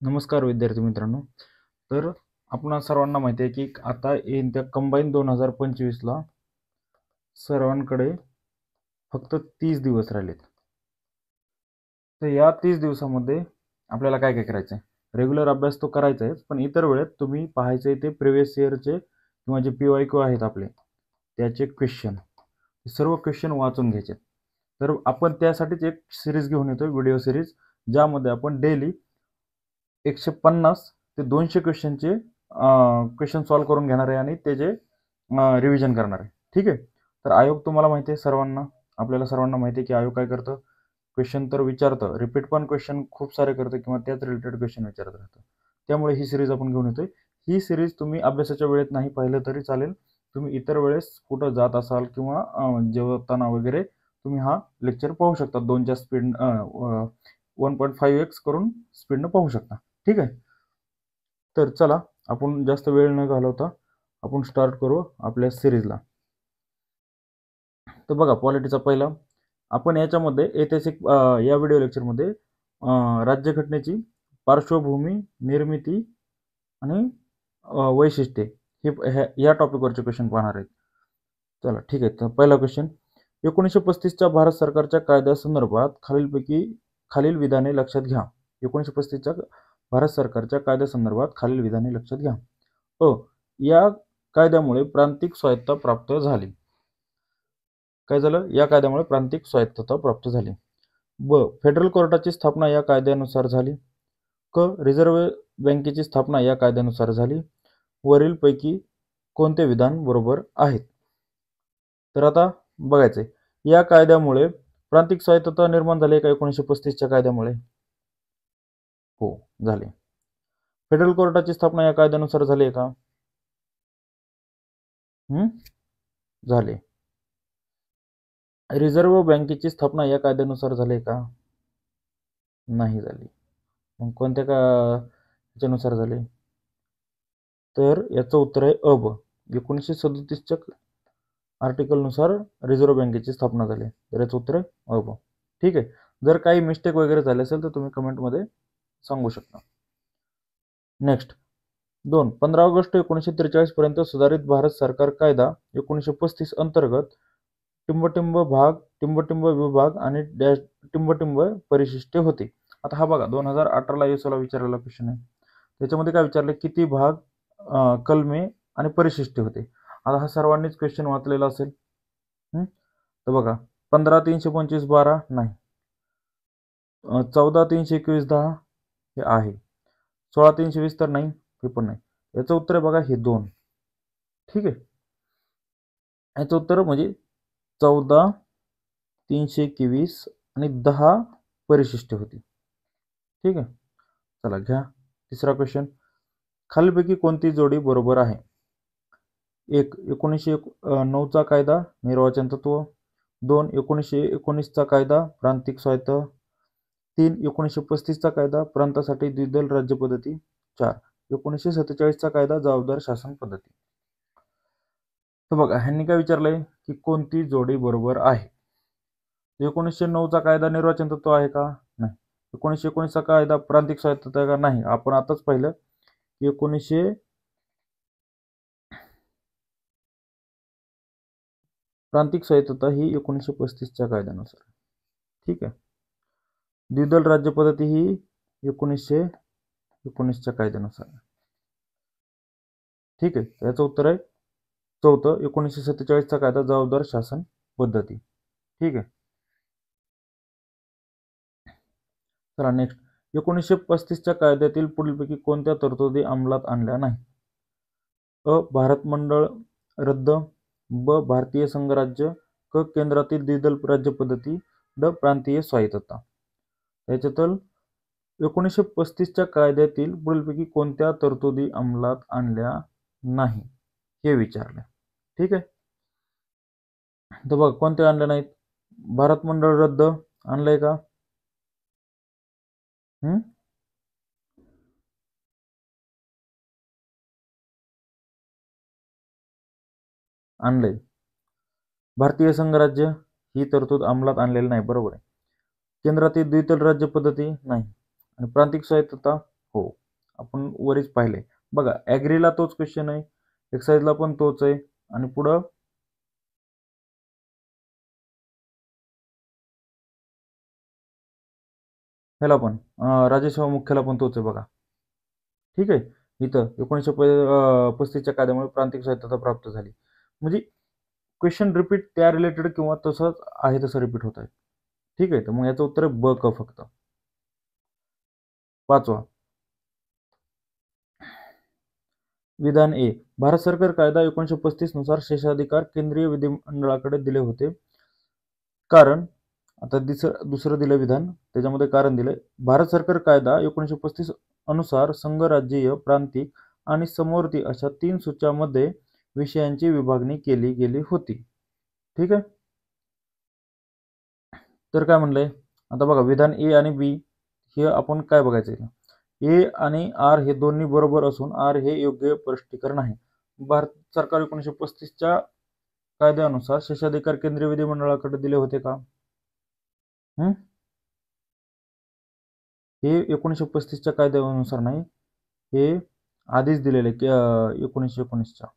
नमस्कार विद्यार्थी मित्रांनो. तर आपणा सर्वांना माहिती आहे की आता येईन त्या कंबाईन 2025ला सर्वांकडे फक्त 30 दिवस राहिलेत. तर या 30 दिवसामध्ये आपल्याला काय काय करायचं आहे? रेग्युलर अभ्यास तो करायचा आहे, पण इतर वेळेत तुम्ही पाहायचे ते प्रिव्हियस इयरचे किंवा जे PYQ आहेत आपले त्याचे क्वेश्चन, सर्व क्वेश्चन वाचून घ्यायचे. तर आपण त्यासाठीच एक सिरीज घेऊन येतोय, व्हिडिओ सिरीज, ज्यामध्ये आपण डेली 150 ते 200 क्वेश्चनचे क्वेश्चन सॉल्व्ह करून घेणार आहे आणि त्याचे रिव्हिजन करणार आहे. ठीक आहे. तर आयोग तुम्हाला माहिती आहे, आपल्याला सर्वांना माहिती आहे की आयोग काय करतं, क्वेश्चन तर विचारतं, रिपीट पण क्वेश्चन खूप सारे करतं किंवा त्याच रिलेटेड क्वेश्चन विचारत राहतं. त्यामुळे ही सिरीज आपण घेऊन येतोय. ही सिरीज तुम्ही अभ्यासाच्या वेळेत नाही पाहिलं तरी चालेल, तुम्ही इतर वेळेस कुठं जात असाल किंवा जेवताना वगैरे तुम्ही हा लेक्चर पाहू शकता. 2च्या स्पीड 1.5x करून स्पीडनं पाहू शकता. ठीक आहे. तर चला, आपण जास्त वेळ न घालवता आपण स्टार्ट करू आपल्या सिरीजला. तर बघा, पॉलिटीचा पहिला आपण याच्यामध्ये ऐतिहासिक या व्हिडिओ लेक्चरमध्ये राज्यघटनेची पार्श्वभूमी, निर्मिती आणि वैशिष्ट्ये या टॉपिकवरचे क्वेश्चन पाहणार आहेत. चला ठीक आहे. तर पहिला क्वेश्चन, 1935च्या भारत सरकारच्या कायद्यासंदर्भात खालील विधाने लक्षात घ्या. 1935च्या भारत सरकारच्या कायद्यासंदर्भात खालील विधाने लक्षात घ्या. या कायद्यामुळे प्रांतिक स्वायत्तता प्राप्त झाली. काय झालं? या कायद्यामुळे प्रांतिक स्वायत्तता प्राप्त झाली. फेडरल कोर्टाची स्थापना या कायद्यानुसार झाली. रिझर्व्ह बँकेची स्थापना या कायद्यानुसार झाली. वरीलपैकी कोणते विधान बरोबर आहेत? तर आता बघायचंय, या कायद्यामुळे प्रांतिक स्वायत्तता निर्माण झाली का 1935च्या कायद्यामुळे? हो, झाले. फेडरल कोर्टाची स्थापना या कायद्यानुसार झाली का? झाले. रिझर्व्ह बँकेची स्थापना या कायद्यानुसार झाली का? नाही झाली. मग कोणत्या याच्यानुसार झाले? तर याचं उत्तर आहे अब. 1937च्या आर्टिकलनुसार रिझर्व्ह बँकेची स्थापना झाली. तर याचं उत्तर आहे अब. ठीक आहे. जर काही मिस्टेक वगैरे झाली असेल तर तुम्ही कमेंटमध्ये सांगू शकता. नेक्स्ट 15 ऑगस्ट 1943 पर्यंत सुधारित भारत सरकार कायदा 1935 अंतर्गत टिंबटिंब भाग, टिंबटिंब विभाग आणि टिंबटिंब परिशिष्टे होती. आता हा बघा, 2018ला एसओला विचारलेला क्वेश्चन आहे. त्याच्यामध्ये काय विचारले, किती भाग, कलमे आणि परिशिष्टे होते. आता हा सर्वांनीच क्वेश्चन वाचलेला असेल. तर बघा, 15/325 12 नाही, 14/321 10 हे आहे, 16/320 तर नाही, हे पण नाही. याचं उत्तर बघा, हे 2. ठीक आहे. याचं उत्तर म्हणजे 14/321 आणि 10 परिशिष्टे होती. ठीक आहे. चला घ्या तिसरा क्वेश्चन. खालीलपैकी कोणती जोडी बरोबर आहे? 1. 1909चा कायदा निर्वाचन तत्व. 2. 1919चा कायदा प्रांतिक स्वायत्त. 3. 1935चा कायदा प्रांतासाठी द्विदल राज्य पद्धती. 4. 1947चा कायदा जबाबदार शासन पद्धती. तर बघा, ह्यांनी काय विचारलंय की कोणती जोडी बरोबर आहे? 1909चा कायदा निर्वाचन तत्व आहे का? नाही. 1919चा कायदा प्रांतिक स्वायत्तता आहे का? नाही. आपण आताच पाहिलं की प्रांतिक स्वायत्तता ही 1935च्या कायद्यानुसार. ठीक आहे. द्विदल राज्य पद्धती ही 1919च्या कायद्यानुसार. ठीक आहे. याचं उत्तर आहे चौथं, 1947चा कायदा जबाबदार शासन पद्धती. ठीक आहे. चला नेक्स्ट, 1935च्या कायद्यातील पुढीलपैकी कोणत्या तरतुदी अंमलात आणल्या नाही? भारत मंडळ रद्द. भारतीय संघराज्य. केंद्रातील द्विदल राज्य पद्धती. प्रांतीय स्वायत्तता. याच्यातील 1935च्या कायद्यातील पुढीलपैकी कोणत्या तरतुदी अंमलात आणल्या नाही हे विचारले. ठीक आहे. तर बघ, कोणत्या आणल्या नाहीत? भारत मंडळ रद्द आणलंय का? आणलंय. भारतीय संघराज्य ही तरतूद अंमलात आणलेली नाही, बरोबर आहे. केंद्रातील द्विदल राज्य पद्धती नाही, आणि प्रांतिक स्वायत्तता हो, आपण वरीच पाहिले बघा. ॲग्रीला तोच क्वेश्चन आहे, एक्साइजला पण तोच आहे, आणि पुढं ह्याला पण राज्यसेवा मुख्याला पण तोच आहे बघा. ठीक आहे. इथं 1935च्या कायद्यामुळे प्रांतिक स्वायत्तता प्राप्त झाली. म्हणजे क्वेश्चन रिपीट त्या रिलेटेड किंवा तसंच आहे तसं रिपीट होत आहे. ठीक आहे. तर मग याचं उत्तर आहे ब क फक्त. 5वा विधान ए. भारत सरकार कायदा 1935 नुसार शेषाधिकार केंद्रीय विधिमंडळाकडे दिले होते. कारण आता दुसरं दिलं विधान, त्याच्यामध्ये कारण दिलंय. भारत सरकार कायदा 1935 अनुसार संघराज्यीय, प्रांतिक आणि समवर्ती अशा 3 सूच्यामध्ये विषयांची विभागणी केली गेली होती. ठीक आहे. तर काय म्हणलंय आता बघा, विधान ए आणि बी हे आपण काय बघायचं. ए आणि आर हे दोन्ही बरोबर असून आर हे योग्य स्पष्टीकरण आहे. भारत सरकार 1935च्या कायद्यानुसार शेषाधिकार केंद्रीय विधिमंडळाकडे दिले होते का? हे 1935च्या कायद्यानुसार नाही, हे आधीच दिलेले 1919च्या.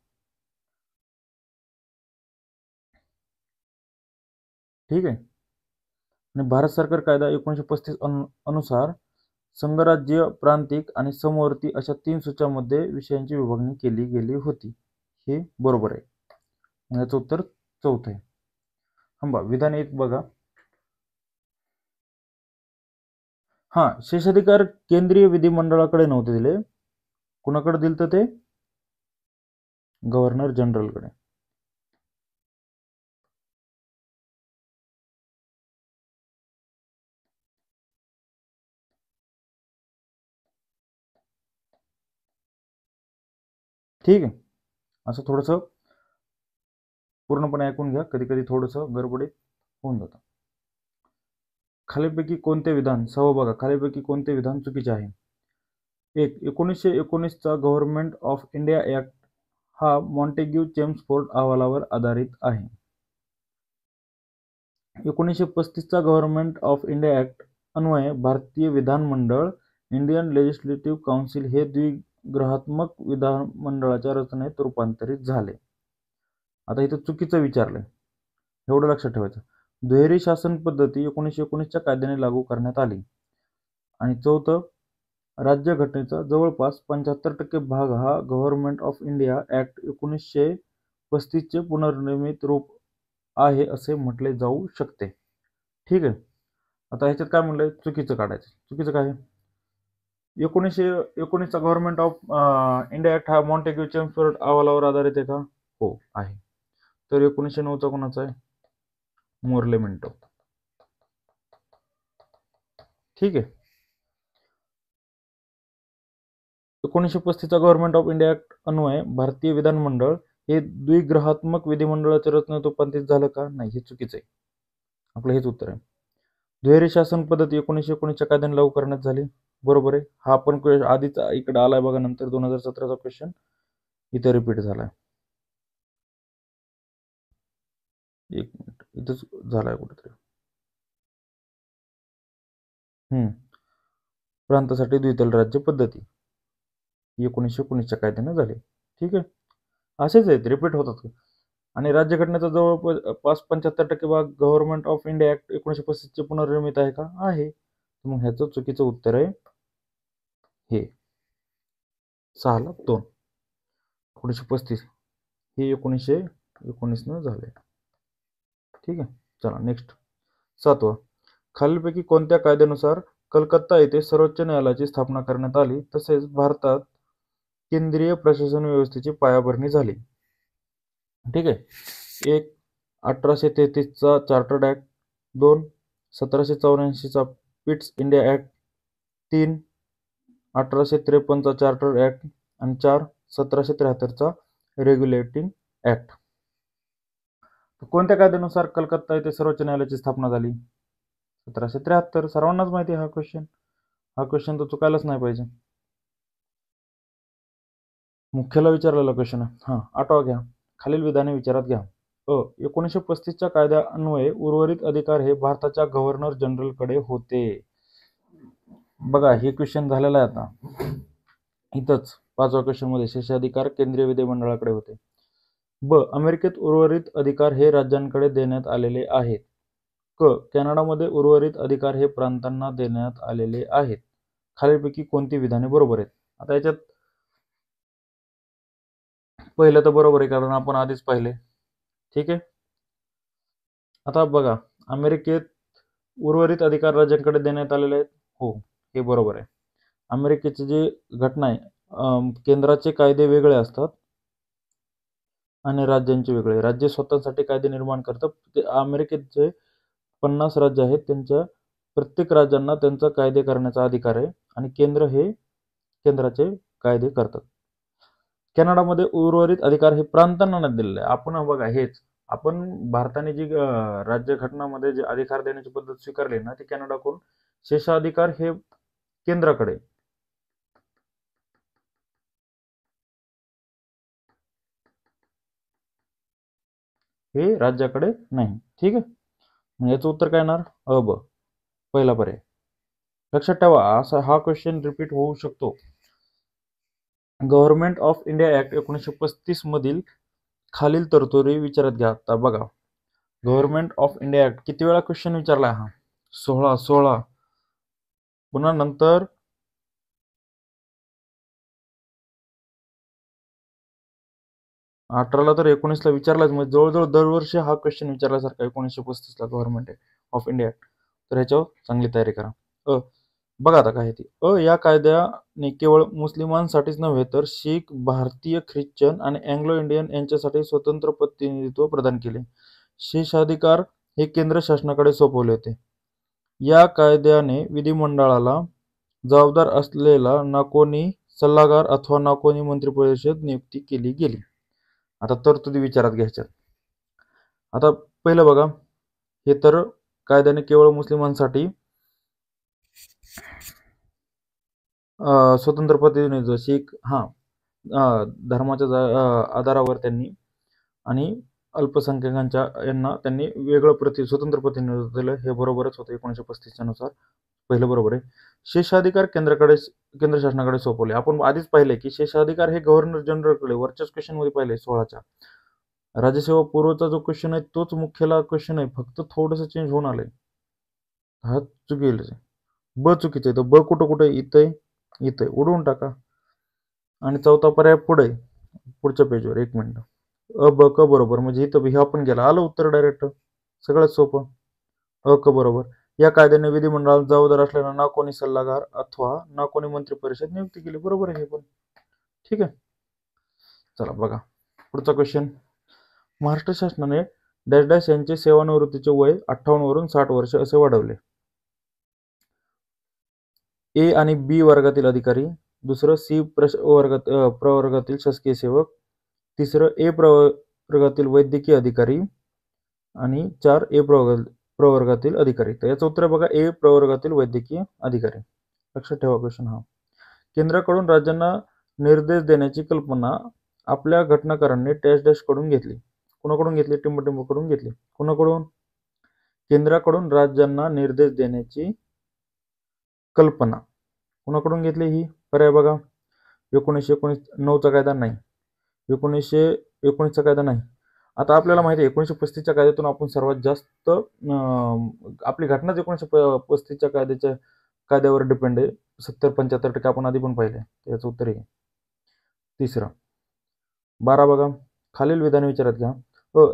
ठीक आहे. आणि भारत सरकार कायदा 1935 अनुसार संघराज्य, प्रांतिक आणि समवर्ती अशा 3 सूच्यामध्ये विषयांची विभागणी केली गेली होती. हे बरोबर आहे. याचं उत्तर चौथं आहे. थांबा, विधान 1 बघा. शेषाधिकार केंद्रीय विधिमंडळाकडे नव्हते दिले. कुणाकडे दिलं ते? गव्हर्नर जनरलकडे. ठीक आहे. असं थोडंसं पूर्णपणे ऐकून घ्या, कधी कधी थोडंसं गडबडीत होऊन जातं. खालीपैकी कोणते विधान, बघा, खालीपैकी कोणते विधान चुकीचे आहे? 1. 1919चा गव्हर्नमेंट ऑफ इंडिया ऍक्ट हा मॉन्टेग्यू चेम्सफोर्ड अहवालावर आधारित आहे. 1935चा गव्हर्नमेंट ऑफ इंडिया ऍक्ट अन्वये भारतीय विधानमंडळ, इंडियन लेजिस्लेटिव्ह काउन्सिल हे द्विग्रहात्मक विधानमंडळाच्या रचनेत रूपांतरित झाले. आता इथं चुकीचं विचारलंय, एवढं लक्षात ठेवायचं. दुहेरी शासन पद्धती 1919च्या कायद्याने लागू करण्यात आली. आणि 4. राज्यघटनेचा जवळपास 75% भाग हा गव्हर्नमेंट ऑफ इंडिया ऍक्ट 1935 चे पुनर्निर्मित रूप आहे असे म्हटले जाऊ शकते. ठीक आहे. आता ह्याच्यात काय म्हणलंय, चुकीचं काढायचं. चुकीचं काय आहे? 1919चा गव्हर्नमेंट ऑफ इंडिया ऍक्ट हा मॉन्टेग्यू चेम्सफोर्ड अहवालावर आधारित आहे का? हो आहे. तर 1909चा कोणाचा आहे? Morley Minto. ठीक आहे. 1935चा गव्हर्नमेंट ऑफ इंडिया ऍक्ट अन्वये भारतीय विधानमंडळ हे द्विग्रहात्मक विधिमंडळाच्या रचनेत रूपांतरित झालं का? नाही, हे चुकीचं आहे. आपलं हेच उत्तर आहे. दुहेरी शासन पद्धती 1919च्या कायद्याने लागू करण्यात झाली. बरोबर आहे. हा पण आधीच इकडे आलाय बघा, नंतर 2017चा क्वेश्चन इथे रिपीट झालाय. एक मिनिट, इथंच झालाय कुठेतरी. प्रांतासाठी द्विदल राज्य पद्धती 1919च्या कायद्याने झाली. ठीक आहे. असेच आहेत, रिपीट होतात. आणि राज्यघटनेचा जवळपास 75% भाग गव्हर्नमेंट ऑफ इंडिया ऍक्ट 1935 चे पुनर्निर्मित आहे का? आहे. मग ह्याचं चुकीचं उत्तर आहे हे 6 2. 1935 हे 1919 न झाले. ठीक आहे. चला नेक्स्ट. 7वा. खालीलपैकी कोणत्या कायद्यानुसार कलकत्ता येथे सर्वोच्च न्यायालयाची स्थापना करण्यात आली तसेच भारतात केंद्रीय प्रशासन व्यवस्थेची पायाभरणी झाली? ठीक आहे. 1. 1833चा चार्टर्ड ऍक्ट. 2. 1784चा पिट्स इंडिया ऍक्ट. 3. 1853चा चार्टर्ड ऍक्ट. आणि 4. 1773चा रेग्युलेटिंग ऍक्ट. कोणत्या कायद्यानुसार कलकत्ता येथे सर्वोच्च न्यायालयाची स्थापना झाली? 1773. सर्वांनाच माहिती आहे हा क्वेश्चन. हा क्वेश्चन तर चुकायलाच नाही पाहिजे. मुख्याला विचारलेला क्वेश्चन आहे. 8वा घ्या. खालील विधाने विचारात घ्या. 1935च्या कायद्या अन्वये उर्वरित अधिकार हे भारताच्या गव्हर्नर जनरलकडे होते. बघा, हे क्वेश्चन झालेलं आहे आता. इथंच 5व्या क्वेश्चन मध्ये शेषाधिकार केंद्रीय विधिमंडळाकडे होते. ब. अमेरिकेत उर्वरित अधिकार हे राज्यांकडे देण्यात आलेले आहेत. क. कॅनडामध्ये उर्वरित अधिकार हे प्रांतांना देण्यात आलेले आहेत. खालीलपैकी कोणती विधाने बरोबर आहेत? आता याच्यात पहिलं तर बरोबर आहे, कारण आपण आधीच पाहिले. ठीक आहे. आता बघा, अमेरिकेत उर्वरित अधिकार राज्यांकडे देण्यात आलेले आहेत. हो, हे बरोबर आहे. अमेरिकेची जी घटना आहे, केंद्राचे कायदे वेगळे असतात आणि राज्यांचे वेगळे. राज्य स्वतःसाठी कायदे निर्माण करतात. ते अमेरिकेत जे 50 राज्य आहेत, त्यांच्या प्रत्येक राज्यांना त्यांचा कायदे करण्याचा अधिकार आहे आणि केंद्र हे केंद्राचे कायदे करतात. कॅनडामध्ये उर्वरित अधिकार हे प्रांतांना दिलेले आहे. आपण बघा, हेच आपण भारताने जी राज्यघटनामध्ये जे अधिकार देण्याची पद्धत स्वीकारली ना, ती कॅनडाकडून. शेषाधिकार हे केंद्राकडे, हे राज्याकडे नाही. ठीक आहे. म्हणजे याचं उत्तर काय येणार? अ, ब, पहिला पर्याय. लक्षात ठेवा, असा हा क्वेश्चन रिपीट होऊ शकतो. गव्हर्नमेंट ऑफ इंडिया ऍक्ट 1935 मधील खालील तरतुदी विचारात घ्या. आता बघा, गव्हर्नमेंट ऑफ इंडिया ऍक्ट किती वेळा क्वेश्चन विचारला? हा 16. पुन्हा नंतर 18ला तर 19ला विचारलाच. म्हणजे जवळजवळ दरवर्षी हा क्वेश्चन विचारल्यासारखा 1935ला गव्हर्नमेंट ऑफ इंडिया ऍक्ट. तर ह्याच्यावर चांगली तयारी करा. बघा आता काय ती. या कायद्याने केवळ मुस्लिमांसाठीच नव्हे तर शीख, भारतीय, ख्रिश्चन आणि अँग्लो इंडियन यांच्यासाठी स्वतंत्र प्रतिनिधित्व प्रदान केले. शेषाधिकार हे केंद्र शासनाकडे सोपवले होते. या कायद्याने विधिमंडळाला जबाबदार असलेला ना कोणी सल्लागार अथवा ना कोणी मंत्रिपरिषद नियुक्ती केली गेली. आता तरतुदी विचारात घ्यायच्या. आता पहिलं बघा, हे तर कायद्याने केवळ मुस्लिमांसाठी स्वतंत्र प्रतिनिधित्व, शीख धर्माच्या आधारावर त्यांनी आणि अल्पसंख्याकांच्या यांना त्यांनी वेगळं स्वतंत्र प्रतिनिधित्व दिलं. हे बरोबरच होतं 1935च्या नुसार. पहिलं बरोबर आहे. शेषाधिकार केंद्र शासनाकडे सोपवले. आपण आधीच पाहिले की शेषाधिकार हे गव्हर्नर जनरलकडे, वरच्याच क्वेश्चन मध्ये पाहिले 16च्या. राज्यसेवा पूर्वचा जो क्वेश्चन आहे तोच मुख्यला क्वेश्चन आहे, फक्त थोडंसं चेंज होऊन आलंय. हा चुकील आहे. ब चुकीचं आहे. तर ब कुठं इथं उडवून टाका. आणि चौथा पर्याय पुढच्या पेजवर. 1 मिनिट. अ, ब, क बरोबर. म्हणजे इथं ह्या पण गेला. आलं उत्तर डायरेक्ट. सगळ्यात सोपं. अ, क बरोबर. या कायद्याने विधिमंडळाला जबाबदार असलेला ना कोणी सल्लागार अथवा ना कोणी मंत्रिपरिषद नियुक्ती केली. बरोबर आहे हे पण. ठीक आहे. चला बघा पुढचा क्वेश्चन. महाराष्ट्र शासनाने डॅश डॅश यांचे सेवानिवृत्तीचे वय 58 वरून 60 वर्ष असे वाढवले. ए आणि बी वर्गातील अधिकारी, दुसरं सी प्रवर्गातील शासकीय सेवक, तिसरं ए प्रवर्गातील वैद्यकीय अधिकारी आणि 4 ए प्रवर्गातील अधिकारी. तर याचं उत्तर बघा, ए प्रवर्गातील वैद्यकीय अधिकारी. लक्षात ठेवा क्वेश्चन हा. केंद्राकडून राज्यांना निर्देश देण्याची कल्पना आपल्या घटनाकारांनी डॅश डॅश कडून घेतली. कुणाकडून घेतली? टिंब कडून घेतली. कुणाकडून? केंद्राकडून राज्यांना निर्देश देण्याची कल्पना कुणाकडून घेतली? ही पर्याय बघा. 1919चा कायदा नाही, 1919चा कायदा नाही. आता आपल्याला माहिती आहे 1935च्या कायद्यातून आपण सर्वात जास्त आपली घटनाच 1935च्या कायद्यावर डिपेंड आहे. 70-75% आपण आधी पण पाहिले. याचं उत्तर आहे. तिसरं 12 बघा, खालील विधाने विचारात घ्या.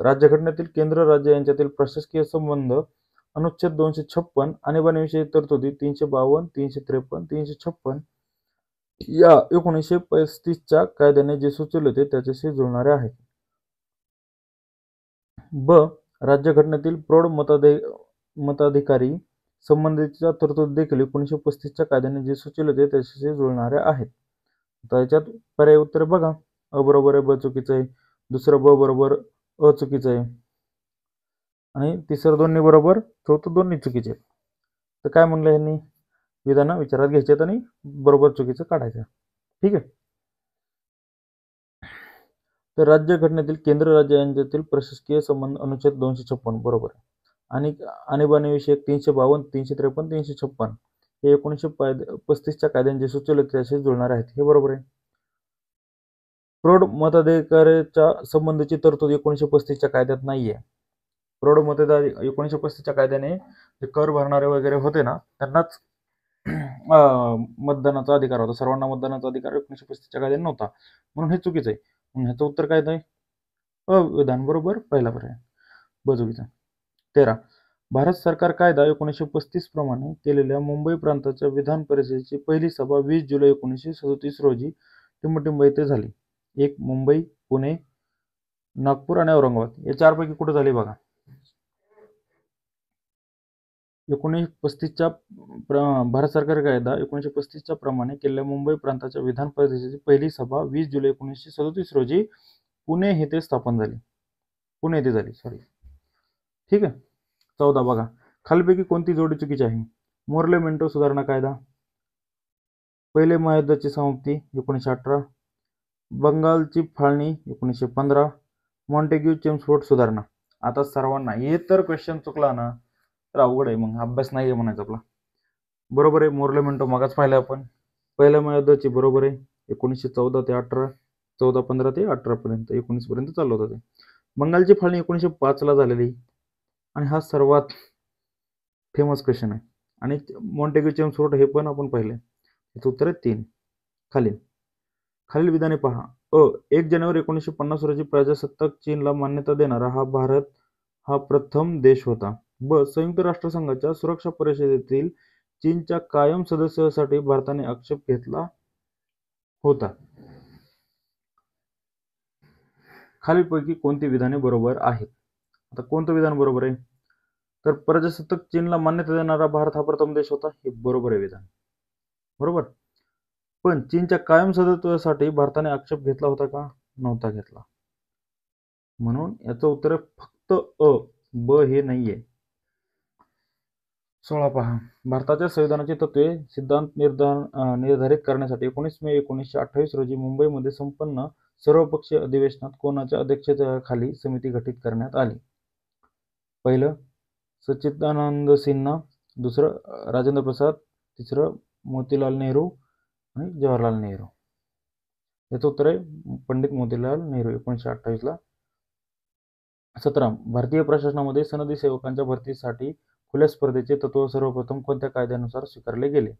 राज्यघटनेतील केंद्र राज्य यांच्यातील प्रशासकीय संबंध अनुच्छेद 256 आणीबाणीविषयी तरतुदी 352, 353, 356 या 1935च्या कायद्याने जे सुचवले होते त्याच्याशी जुळणारे आहेत. ब. राज्यघटनेतील प्रौढ मताधिकारी संबंधीच्या तरतुदी देखील 1935च्या कायद्याने जे सुचवले होते त्याच्याशी जुळणारे आहेत. तर याच्यात पर्याय उत्तर बघा. अ बरोबर आहे, ब चुकीचं आहे, दुसरं ब बरोबर, अ चुकीचं आहे आणि तिसरं दोन्ही बरोबर, चौथं दोन्ही चुकीचे. तर काय म्हणलं यांनी? विधानं विचारात घ्यायच्यात आणि बरोबर चुकीचं काढायचं. ठीक आहे. तर राज्यघटनेतील केंद्र राज्य यांच्यातील प्रशासकीय संबंध अनुच्छेद 256 बरोबर आहे. आणि आणीबाणीविषयक 352, 353, 356 हे 1935च्या कायद्यांचे सुचवले त्याशी जुळणार आहेत. हे बरोबर आहे. प्रौढ मताधिकाराच्या संबंधीची तरतूद 1935च्या कायद्यात नाहीये. प्रौढ मतदार 1935च्या कायद्याने जे कर भरणारे वगैरे होते ना त्यांनाच मतदानाचा अधिकार होता. सर्वांना मतदानाचा अधिकार 1935च्या कायद्याने नव्हता, म्हणून हे चुकीचं आहे. म्हणून ह्याचं उत्तर काय आहे? अविधान. बरोबर, पहिला पर्याय. चुकीचा. 13. भारत सरकार कायदा 1935 प्रमाणे केलेल्या मुंबई प्रांताच्या विधान परिषदेची पहिली सभा 20 जुलै 1937 रोजी टिंबटिंब येथे झाली. 1. मुंबई, पुणे, नागपूर आणि औरंगाबाद या चारपैकी कुठे झाली बघा. 1935च्या भारत सरकार कायदा 1935च्या प्रमाणे केलेल्या मुंबई प्रांताच्या विधान परिषदेची पहिली सभा 20 जुलै 1937 रोजी पुणे येथे स्थापन झाली. पुणे येथे झाली, सॉरी. ठीक आहे. 14 बघा. खालीपैकी कोणती जोडी चुकीची आहे? मोर्ले-मिंटो सुधारणा कायदा, पहिले महायुद्धाची समाप्ती 1918, बंगालची फाळणी 1915, मॉन्टेग्यू चेम्सफोर्ड सुधारणा. आता सर्वांना हे तर क्वेश्चन चुकला ना तर अवघड आहे, मग अभ्यास नाही आहे म्हणायचं आपला. बरोबर आहे. मोर्ले-मिंटो मागाच पाहिलं आपण. पहिल्या महायुद्धाची बरोबर आहे. 1914 ते 18, 14-15 ते 18 पर्यंत, 19 पर्यंत चालू होतं ते. बंगालची फाळणी 1905ला झालेली आणि हा सर्वात फेमस क्वेश्चन आहे. आणि मॉन्टेग्यू चेम्सफोर्ड हे पण आपण पाहिले. याचं उत्तर आहे 3. खालील विधाने पहा. 1 जानेवारी 1950 रोजी प्रजासत्ताक चीनला मान्यता देणारा भारत हा प्रथम देश होता. संयुक्त राष्ट्रसंघाच्या सुरक्षा परिषदेतील चीनच्या कायम सदस्यासाठी भारताने आक्षेप घेतला होता. खालीलपैकी कोणती विधाने बरोबर आहेत? आता कोणतं विधान बरोबर आहे? तर प्रजासत्ताक चीनला मान्यता देणारा भारत हा प्रथम देश होता, हे बरोबर आहे विधान. बरोबर. पण चीनच्या कायम सदस्यत्वासाठी भारताने आक्षेप घेतला होता का? नव्हता घेतला. म्हणून याचं उत्तर फक्त ब हे नाहीये. 16 पहा. भारताच्या संविधानाची तत्त्वे सिद्धांत निर्धारित करण्यासाठी 19 मे 1928 रोजी मुंबईमध्ये संपन्न सर्वपक्षीय अधिवेशनात कोणाच्या अध्यक्षतेखाली समिती गठीत करण्यात आली? पहिलं सच्चिदानंद सिन्हा, दुसरं राजेंद्र प्रसाद, तिसरं मोतीलाल नेहरू आणि जवाहरलाल नेहरू. याचं उत्तर आहे पंडित मोतीलाल नेहरू 1928ला. 17. भारतीय प्रशासनामध्ये सनदी सेवकांच्या भरतीसाठी खुल्या स्पर्धेचे तत्व सर्वप्रथम कोणत्या कायद्यानुसार स्वीकारले गेले?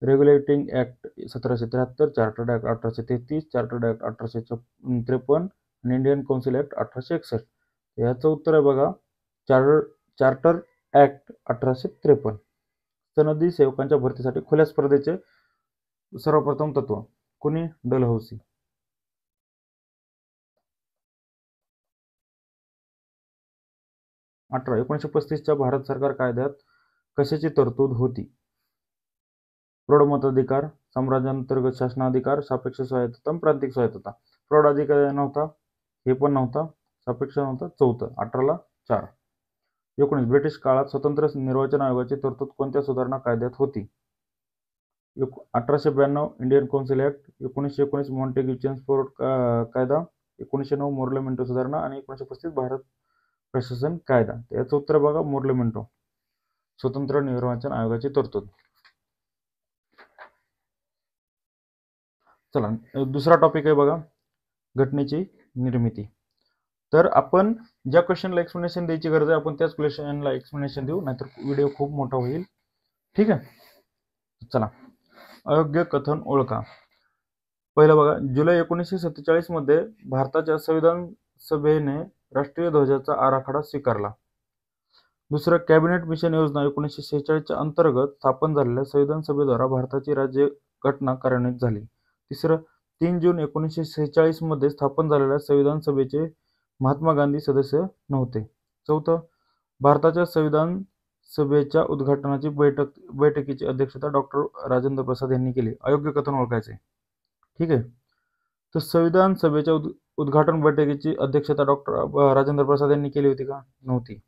Regulating act 1773, chartered act 1833, chartered act 1853 आणि इंडियन काउन्सिल ऍक्ट 1861. याचं उत्तर आहे बघा चार्टर ऍक्ट 1853. सनदी सेवकांच्या भरतीसाठी खुल्या स्पर्धेचे सर्वप्रथम तत्व कोणी? डलहौसी. 18. 1935च्या भारत सरकार कायद्यात कशाची तरतूद होती? प्रौढ मताधिकार, साम्राज्यांतर्गत शासनाधिकार, सापेक्ष स्वायत्तता, प्रांतिक स्वायत्तता. प्रौढ अधिकार नव्हता, हे पण नव्हता, सापेक्ष नव्हता. 4. 18ला 4. 19. ब्रिटिश काळात स्वतंत्र निर्वाचन आयोगाची तरतूद कोणत्या सुधारणा कायद्यात होती? 1892 Indian council act, 1919 Montagu Chelmsford कायदा, 1909 मोर्ले-मिंटो सुधारणा आणि 1935 भारत प्रशासन कायदा. याचं उत्तर बघा मोर्ले-मिंटो, स्वतंत्र निर्वाचन आयोगाची तरतूद. चला दुसरा टॉपिक आहे बघा घटनेची निर्मिती. तर आपण ज्या क्वेश्चनला एक्सप्लेनेशन द्यायची गरज आहे आपण त्याच क्वेश्चनला एक्सप्लेनेशन देऊ, नाहीतर व्हिडिओ खूप मोठा होईल. ठीक आहे. चला अयोग्य कथन ओळखा. पहिलं बघा, जुलै 1947 मध्ये भारताच्या संविधान सभेने राष्ट्रीय ध्वजाचा आराखडा स्वीकारला. दुसरं, कॅबिनेट मिशन योजना 1946च्या अंतर्गत स्थापन झालेल्या संविधान सभेद्वारा भारताची राज्य घटना कार्यान्वित झाली. तिसरं, 3 जून 1946 मध्ये स्थापन झालेल्या संविधान सभेचे महात्मा गांधी सदस्य नव्हते. चौथं, भारताच्या संविधान सभेच्या उद्घाटनाची बैठकीची अध्यक्षता डॉक्टर राजेंद्र प्रसाद यांनी केली. अयोग्य कथन ओळखायचे. ठीक आहे. तर संविधान सभेच्या उद्घाटन बैठकीची अध्यक्षता डॉक्टर राजेंद्र प्रसाद यांनी केली होती का? नव्हती.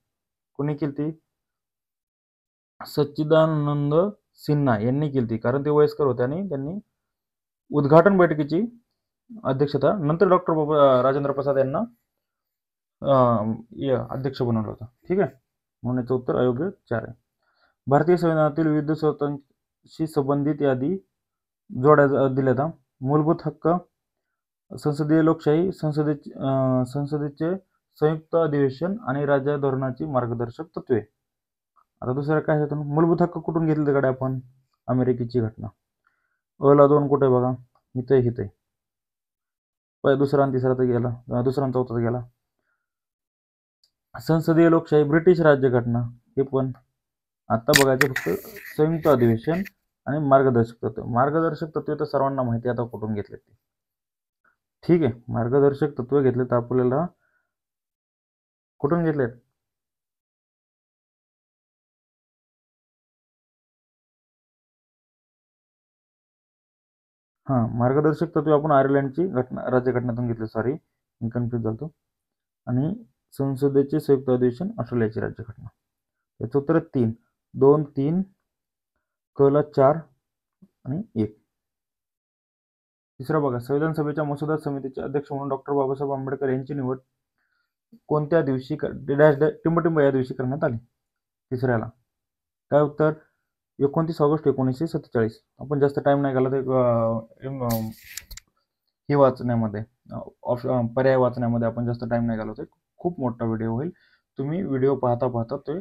कोणी केली ती? सच्चिदानंद सिन्हा यांनी केली ती, कारण ते वयस्कर होते आणि त्यांनी उद्घाटन बैठकीची अध्यक्षता नंतर डॉक्टर राजेंद्र प्रसाद यांना अध्यक्ष बनवलं होतं. ठीक आहे. म्हणून याचं उत्तर अयोग्य 4 आहे. भारतीय संविधानातील विविध स्रोतांशी संबंधित यादी जोड्या दिल्यात. मूलभूत हक्क, संसदीय लोकशाही, संसदेचे संयुक्त अधिवेशन आणि राज्य धोरणाची मार्गदर्शक तत्वे. आता दुसरं काय आहे, मूलभूत हक्क कुठून घेतले तिकडे आपण? अमेरिकेची घटना. अला 2 कुठे बघा, इथे दुसरा आणि तिसरा तर गेला, दुसरा आणि चौथा गेला. संसदीय लोकशाही, ब्रिटिश राज्यघटना, हे पण आता बघायचं फक्त संयुक्त अधिवेशन आणि मार्गदर्शक तत्व. मार्गदर्शक तत्व तर सर्वांना माहिती आता कुठून घेतले ते. ठीक आहे, मार्गदर्शक तत्व घेतले तर आपल्याला कुठून घेतलेत? मार्गदर्शक तत्व आपण आयर्लंडची राज्यघटनेतून घेतले. सॉरी, मी कन्फ्युज झालो. आणि संसदेचे संयुक्त अधिवेशन ऑस्ट्रेलियाची राज्यघटना. याचं उत्तर 3, 2, 3, कला 4 आणि 1. तिसरा बघा, संविधान सभेच्या मसुदा समितीचे अध्यक्ष म्हणून डॉक्टर बाबासाहेब आंबेडकर यांची निवड कोणत्या दिवशी टिंबटिंब या दिवशी करण्यात आली? तिसऱ्याला काय उत्तर? 29 ऑगस्ट 1947. आपण जास्त टाइम नाही घालत ही वाचण्यामध्ये, पर्याय वाचण्यामध्ये आपण जास्त टाइम नाही घालवत. खूप मोठा व्हिडिओ होईल. तुम्ही व्हिडिओ पाहता ते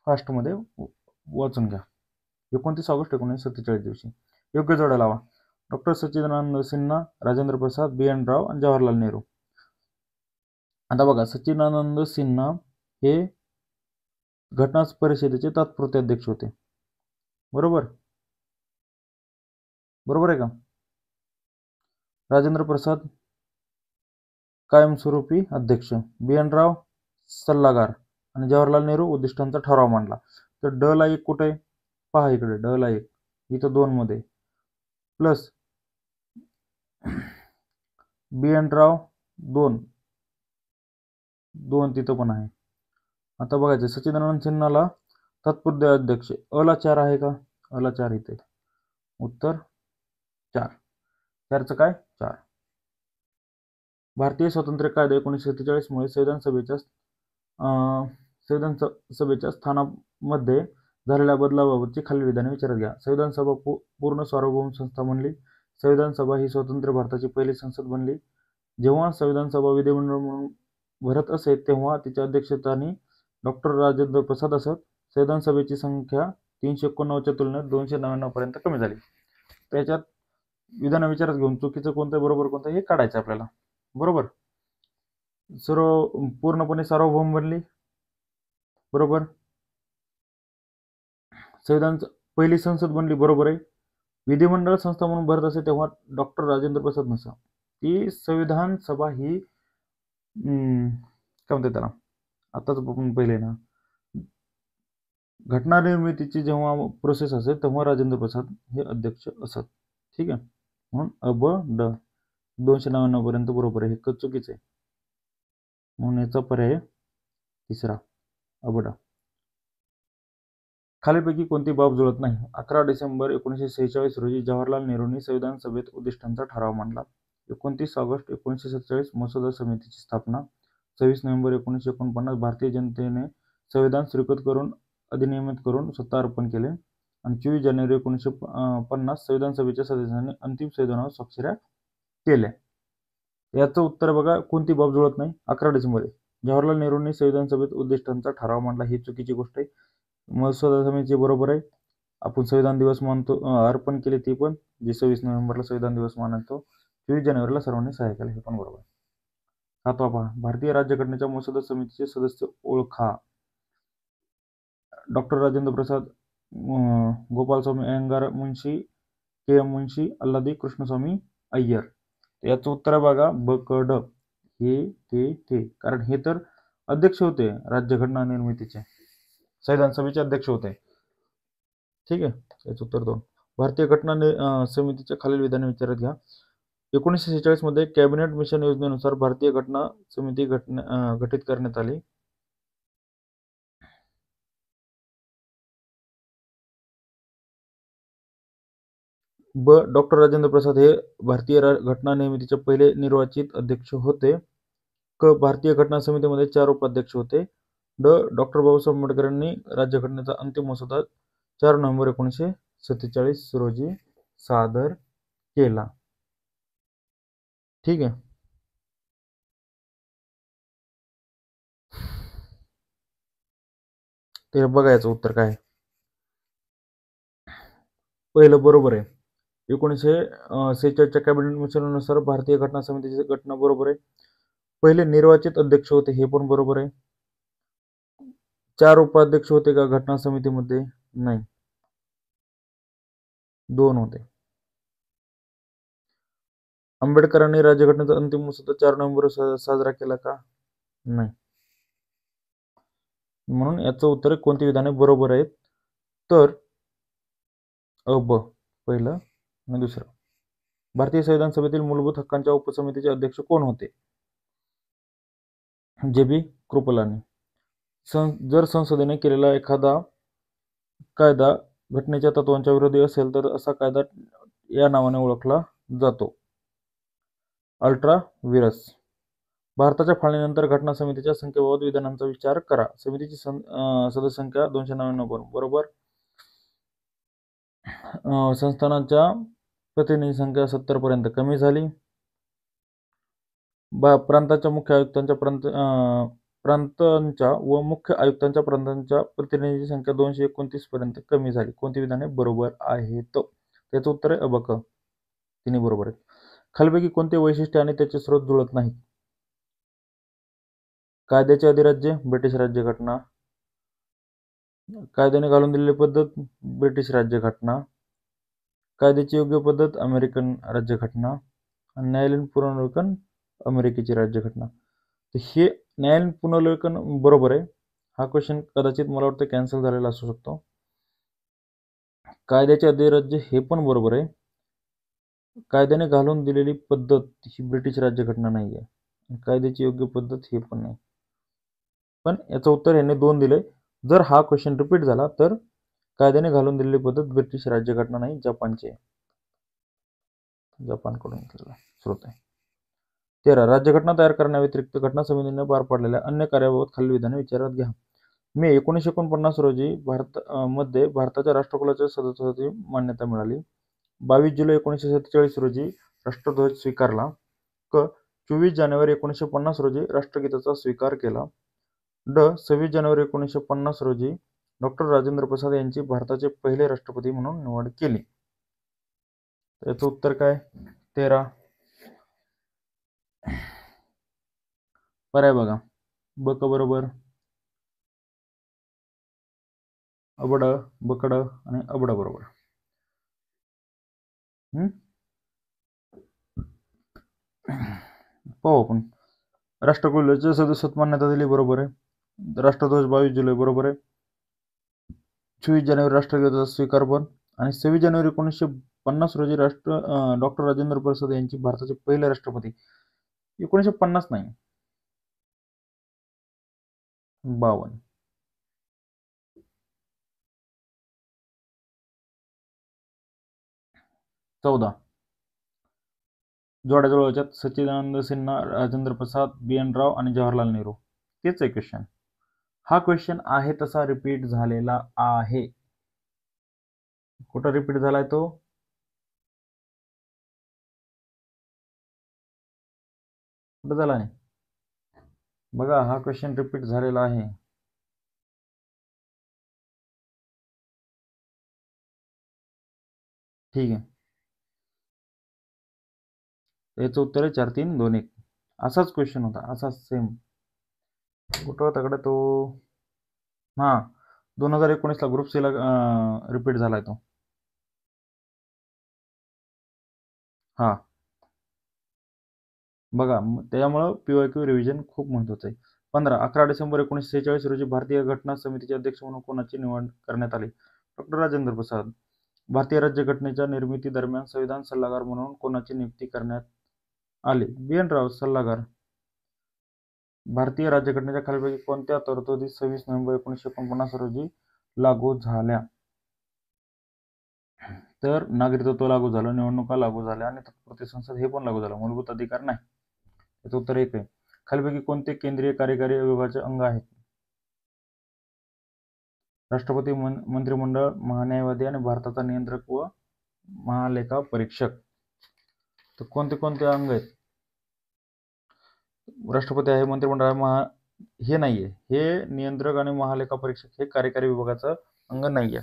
फास्टमध्ये वाचून घ्या. 29 ऑगस्ट 1947 दिवशी. योग्य जोड्या लावा. डॉक्टर सच्चिदानंद सिन्हा, राजेंद्र प्रसाद, B.N. राव आणि जवाहरलाल नेहरू. आता बघा, सच्चिदानंद सिन्हा हे घटना परिषदेचे तात्पुरते अध्यक्ष होते. बरोबर आहे का? राजेंद्र प्रसाद कायमस्वरूपी अध्यक्ष, B.N. राव सल्लागार आणि जवाहरलाल नेहरू उद्दिष्टांचा ठराव मांडला. तर ड ला 1 कुठे? पहा इकडे, ड ला 1 इथं 2 मध्ये, प्लस B.N. राव 2 तिथं पण आहे. आता बघायचं, सच्चिदानंद सिन्हाला तात्पुरते अध्यक्ष, अला 4 आहे का? अला 4 इथे. उत्तर 4. 4चं काय? 4. भारतीय स्वातंत्र्य कायदा 1947 मुळे संविधान सभेच्या स्थानामध्ये झालेल्या बदलाबाबतची खालील विधाने विचारात घ्या. संविधान सभा पूर्ण सार्वभौम संस्था बनली. संविधान सभा ही स्वतंत्र भारताची पहिली संसद बनली. जेव्हा संविधान सभा विधिमंडळ म्हणून भरत असे तेव्हा तिच्या अध्यक्षस्थानी डॉक्टर राजेंद्र प्रसाद असत. संविधान सभेची संख्या 389च्या तुलनेत 299 पर्यंत कमी झाली. त्याच्यात विधान विचारात घेऊन चुकीचं कोणतं, बरोबर कोणतं हे काढायचं आपल्याला. बरोबर, पूर्णपणे सार्वभौम बनली. बरोबर, संविधान पहिली संसद बनली. बरोबर आहे. विधिमंडळ संस्था म्हणून भरत असे तेव्हा डॉक्टर राजेंद्र प्रसाद नसा. ती संविधान सभा ही काय म्हणते त्याला, आताच पहिले ना, घटना निर्मितीची जेव्हा प्रोसेस असेल तेव्हा राजेंद्र प्रसाद हे अध्यक्ष असत. ठीक आहे, म्हणून अब ड 299 पर्यंत बरोबर आहे. हे चुकीचं आहे, म्हणून याचा पर्याय तिसरा, अब ड. खालीलपैकी कोणती बाब जुळत नाही? 11 डिसेंबर 1946 रोजी जवाहरलाल नेहरूंनी संविधान सभेत उद्दिष्टांचा ठराव मांडला. 29 ऑगस्ट 1947 मसुदा समितीची स्थापना. 26 नोव्हेंबर 1949 भारतीय जनतेने संविधान स्वीकृत करून अधिनियमित करून सत्ता अर्पण केले. आणि 24 जानेवारी 1950 संविधान सभेच्या सदस्यांनी अंतिम संविधानावर स्वाक्षऱ्या केल्या. याचं उत्तर बघा, कोणती बाब जुळत नाही? 11 डिसेंबर. जवाहरलाल नेहरूंनी संविधान सभेत उद्दिष्टांचा ठराव मांडला, ही चुकीची गोष्ट आहे. मसुदा समिती बरोबर आहे. आपण संविधान दिवस मानतो, अर्पण केले ती पण, जे 26 नोव्हेंबरला संविधान दिवस मानतो. 24 जानेवारीला सर्वांनी सहाय्य केलं, हे पण बरोबर आहे. 7वा पहा, भारतीय राज्यघटनेच्या मसुदा समितीचे सदस्य ओळखा. Doctor Rajendra Prasad, Gopalaswamy Iyengar Munshi, K.M. मुंशी, अल्लादी कृष्णस्वामी अय्यर. याचं उत्तर बघा, बकड, हे ते, कारण हे तर अध्यक्ष होते राज्यघटना निर्मितीचे, संविधान सभेचे अध्यक्ष होते. ठीक आहे, याचं उत्तर 2. भारतीय घटना समितीच्या खालील विधाने विचारात घ्या. 1946 मध्ये कॅबिनेट मिशन योजनेनुसार भारतीय घटना समिती गठीत करण्यात आली. ब. डॉक्टर राजेंद्र प्रसाद हे भारतीय घटना निर्मितीचे पहिले निर्वाचित अध्यक्ष होते. क. भारतीय घटना समितीमध्ये 4 उपाध्यक्ष होते. ड. डॉक्टर बाबासाहेब आंबेडकर यांनी राज्यघटनेचा अंतिम मसुदा 4 नोव्हेंबर 1947 रोजी सादर केला. ठीक आहे. ते बघायचं उत्तर काय. पहिलं बरोबर आहे. 1946च्या कॅबिनेट मिशननुसार भारतीय घटना समितीची घटना बरोबर आहे. पहिले निर्वाचित अध्यक्ष होते हे पण बरोबर आहे. 4 उपाध्यक्ष होते का घटना समितीमध्ये? नाही, 2 होते. आंबेडकरांनी राज्यघटनेचा अंतिम मसुदा 4 नोव्हेंबर साजरा केला का? नाही. म्हणून याचं उत्तर कोणती विधाने बरोबर आहेत? तर ब पहिलं आणि दुसरं. भारतीय संविधान सभेतील मूलभूत हक्कांच्या उपसमितीचे अध्यक्ष कोण होते? जे.बी. कृपलानी. जर संसदेने केलेला एखादा कायदा घटनेच्या तत्वांच्या विरोधी असेल तर असा कायदा या नावाने ओळखला जातो. अल्ट्रा व्हिरस. भारताच्या फाळणीनंतर घटना समितीच्या संख्येबाबत विधानांचा विचार करा. समितीची सदस्य संख्या 299 बरोबर. संस्थानांच्या प्रतिनिधी संख्या 70 पर्यंत कमी झाली. प्रांतांच्या मुख्य आयुक्तांच्या प्रांतांच्या व मुख्य आयुक्तांच्या प्रांतांच्या प्रतिनिधी संख्या 229 पर्यंत कमी झाली. कोणती विधाने बरोबर आहेत? त्याचं उत्तर आहे अबक. तिन्ही बरोबर आहेत. खालीलपैकी कोणते वैशिष्ट्य आणि त्याचे स्रोत जुळत नाहीत? कायद्याचे अधिराज्य ब्रिटिश राज्यघटना. कायद्याने घालून दिलेली पद्धत ब्रिटिश राज्यघटना. कायद्याची योग्य पद्धत अमेरिकन राज्यघटना. आणि न्यायालयीन पुनर्विलोकन अमेरिकेची राज्यघटना. तर हे न्यायालयीन पुनर्विलोकन बरोबर आहे. हा क्वेश्चन कदाचित मला वाटतं कॅन्सल झालेला असू शकतो. कायद्याचे अधिराज्य हे पण बरोबर आहे. कायद्याने घालून दिलेली पद्धत ही ब्रिटिश राज्यघटना नाही आहे. कायद्याची योग्य पद्धत हे पण नाही. पण याचं उत्तर यांनी 2 दिले. जर हा क्वेश्चन रिपीट झाला तर कायद्याने घालून दिलेली पद्धत ब्रिटिश राज्यघटना नाही, जपानची आहे. जपानकडून घेतलेला स्रोत आहे. 13. राज्यघटना तयार करण्याव्यतिरिक्त घटना समितीने पार पाडलेल्या अन्य कार्याबाबत खालील विधाने विचारात घ्या. मे 1949 रोजी मध्ये भारताच्या राष्ट्रकुलाच्या सदस्यत्वाची मान्यता मिळाली. 22 जुलै 1947 रोजी राष्ट्रध्वज स्वीकारला. क. 24 जानेवारी 1950 रोजी राष्ट्रगीताचा स्वीकार केला. ड. 26 जानेवारी 1950 रोजी डॉ. राजेंद्र प्रसाद यांची भारताचे पहिले राष्ट्रपती म्हणून निवड केली. याचं उत्तर काय? 13. पर्याय बघा. बक बरोबर, अबड, बकड आणि अबड बरोबर. पाहू आपण. राष्ट्रकुलाच्या सदस्यत्व मान्यता दिली बरोबर आहे. राष्ट्रध्वज 22 जुलै बरोबर आहे. 24 जानेवारी राष्ट्रगीताचा स्वीकार पण. आणि 26 जानेवारी 1950 रोजी डॉ. राजेंद्र प्रसाद यांची भारताचे पहिले राष्ट्रपती. 1950 नाही, 52. 14. जोड्याजुळवाच्यात सच्चिदानंद सिन्हा, राजेंद्र प्रसाद, बी.एन. राव आणि जवाहरलाल नेहरू. तेच आहे क्वेश्चन. हा क्वेश्चन आहे तसा रिपीट झालेला आहे. कुठं रिपीट झालाय तो? कुठं झाला आहे बघा. हा क्वेश्चन रिपीट झालेला आहे. ठीक आहे. याचं उत्तर आहे 4, 3, 2, 1. असाच क्वेश्चन होता, असाच सेम. कुठं होता कडे तो? हा, 2019ला ग्रुप सी ला रिपीट झालाय तो. हा बघा, त्यामुळं PYQ रिव्हिजन खूप महत्वाचं आहे. 15. 11 डिसेंबर 1946 रोजी भारतीय घटना समितीचे अध्यक्ष म्हणून कोणाची निवड करण्यात आली? डॉ. राजेंद्र प्रसाद. भारतीय राज्यघटनेच्या निर्मिती दरम्यान संविधान सल्लागार म्हणून कोणाची नियुक्ती करण्यात आली? बी.एन. राव सल्लागार. भारतीय राज्यघटनेच्या खालीलपैकी कोणत्या तरतुदी 26 नोव्हेंबर 1949 रोजी लागू झाल्या? तर नागरिकत्व लागू झालं, निवडणुका लागू झाल्या आणि तत्पुरती संसद हे पण लागू झालं. मूलभूत अधिकार नाही. याचं उत्तर 1 आहे. खालीलपैकी कोणते केंद्रीय कार्यकारी विभागाचे अंग आहेत? राष्ट्रपती, मंत्रिमंडळ, महान्यायवादी आणि भारताचा नियंत्रक व महालेखा परीक्षक. तर कोणते कोणते अंग आहेत? राष्ट्रपती आहे, मंत्रिमंडळ आहे, हे नाहीये. हे नियंत्रक आणि महालेखा परीक्षक हे कार्यकारी विभागाचं अंग नाहीये.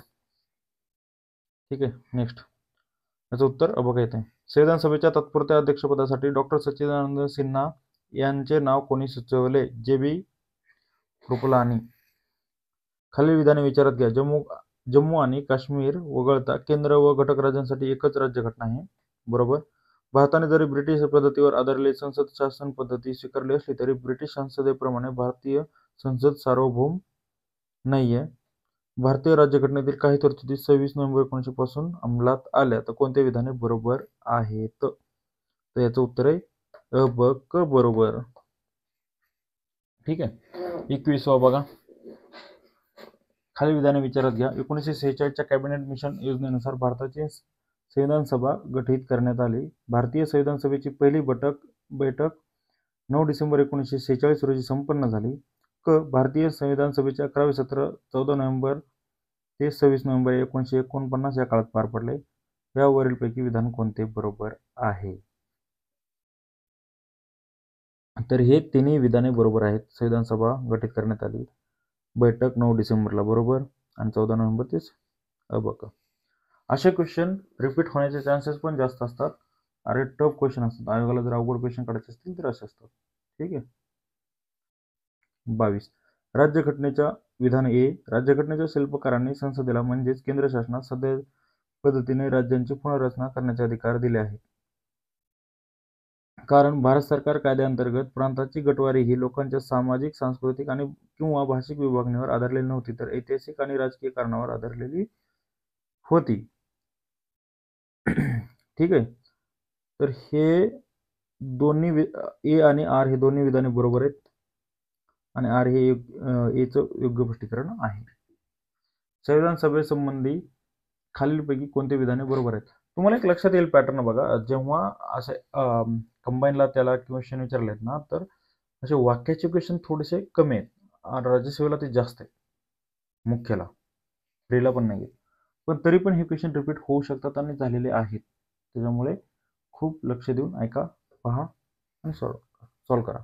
ठीक आहे. नेक्स्ट याचं उत्तर बघा येते. संविधान सभेच्या तात्पुरत्या अध्यक्षपदासाठी डॉक्टर सच्चिदानंद सिन्हा यांचे नाव कोणी सुचवले? JB कृपलानी. खालील विधाने विचारात घ्या. जम्मू आणि काश्मीर वगळता केंद्र व घटक राज्यांसाठी एकच राज्यघटना आहे. बरोबर. भारताने जरी ब्रिटिश पद्धतीवर आधारलेली संसद शासन पद्धती स्वीकारली असली तरी ब्रिटिश संसदेप्रमाणे भारतीय संसद सार्वभौम नाहीये. भारतीय राज्यघटनेतील काही तरतुदी 26 नोव्हेंबर 1900 पासून अंमलात आल्या. तर कोणते विधाने बरोबर आहेत? तर याचं उत्तर आहे अ, ब, क बरोबर. ठीक आहे. 21वा बघा. खालील विधाने विचारात घ्या. 1946च्या कॅबिनेट मिशन योजनेनुसार भारताची संविधान सभा गठीत करण्यात आली. भारतीय संविधान सभेची पहिली बैठक 9 डिसेंबर 1946 रोजी संपन्न झाली. क. भारतीय संविधान सभेचे 11वे सत्र 14 नोव्हेंबर ते 26 नोव्हेंबर 1949 या काळात पार पडले. यावरीलपैकी विधान कोणते बरोबर आहे? तर हे तिन्ही विधाने बरोबर आहेत. संविधान सभा गठीत करण्यात आली, बैठक 9 डिसेंबरला बरोबर, आणि 14 नोव्हेंबर तेच बघा. असे क्वेश्चन रिपीट होण्याचे चान्सेस पण जास्त असतात. अरे टफ क्वेश्चन असतात. आयोगाला जर अवघड क्वेश्चन काढायचे असतील तर असे असतात. ठीक आहे. 22. राज्यघटनेच्या विधान ए. राज्यघटनेच्या शिल्पकारांनी संसदेला म्हणजेच केंद्र शासनास सध्या पद्धतीने राज्यांची पुनर्रचना करण्याचे अधिकार दिले आहेत. कारण भारत सरकार कायद्याअंतर्गत प्रांताची गटवारी ही लोकांच्या सामाजिक, सांस्कृतिक आणि किंवा भाषिक विभागणीवर आधारलेली नव्हती, तर ऐतिहासिक आणि राजकीय कारणावर आधारलेली होती. ठीक आहे. तर हे दोन्ही ए आणि आर हे दोन्ही विधाने बरोबर आहेत, आणि आर हे एचं योग्य स्पष्टीकरण आहे. संविधान सभेसंबंधी खालीलपैकी कोणते विधाने बरोबर आहेत? तुम्हाला एक लक्षात येईल पॅटर्न बघा. जेव्हा असे कंबाईनला त्याला क्वेश्चन विचारलेत ना, तर असे वाक्याचे क्वेश्चन थोडेसे कमी आहेत. राज्यसेवेला ते जास्त आहेत, मुख्यला, फ्रीला पण नाही. पण तरी पण हे क्वेश्चन रिपीट होऊ शकतात आणि झालेले आहेत. त्याच्यामुळे खूप लक्ष देऊन ऐका, पहा आणि सॉल्व करा.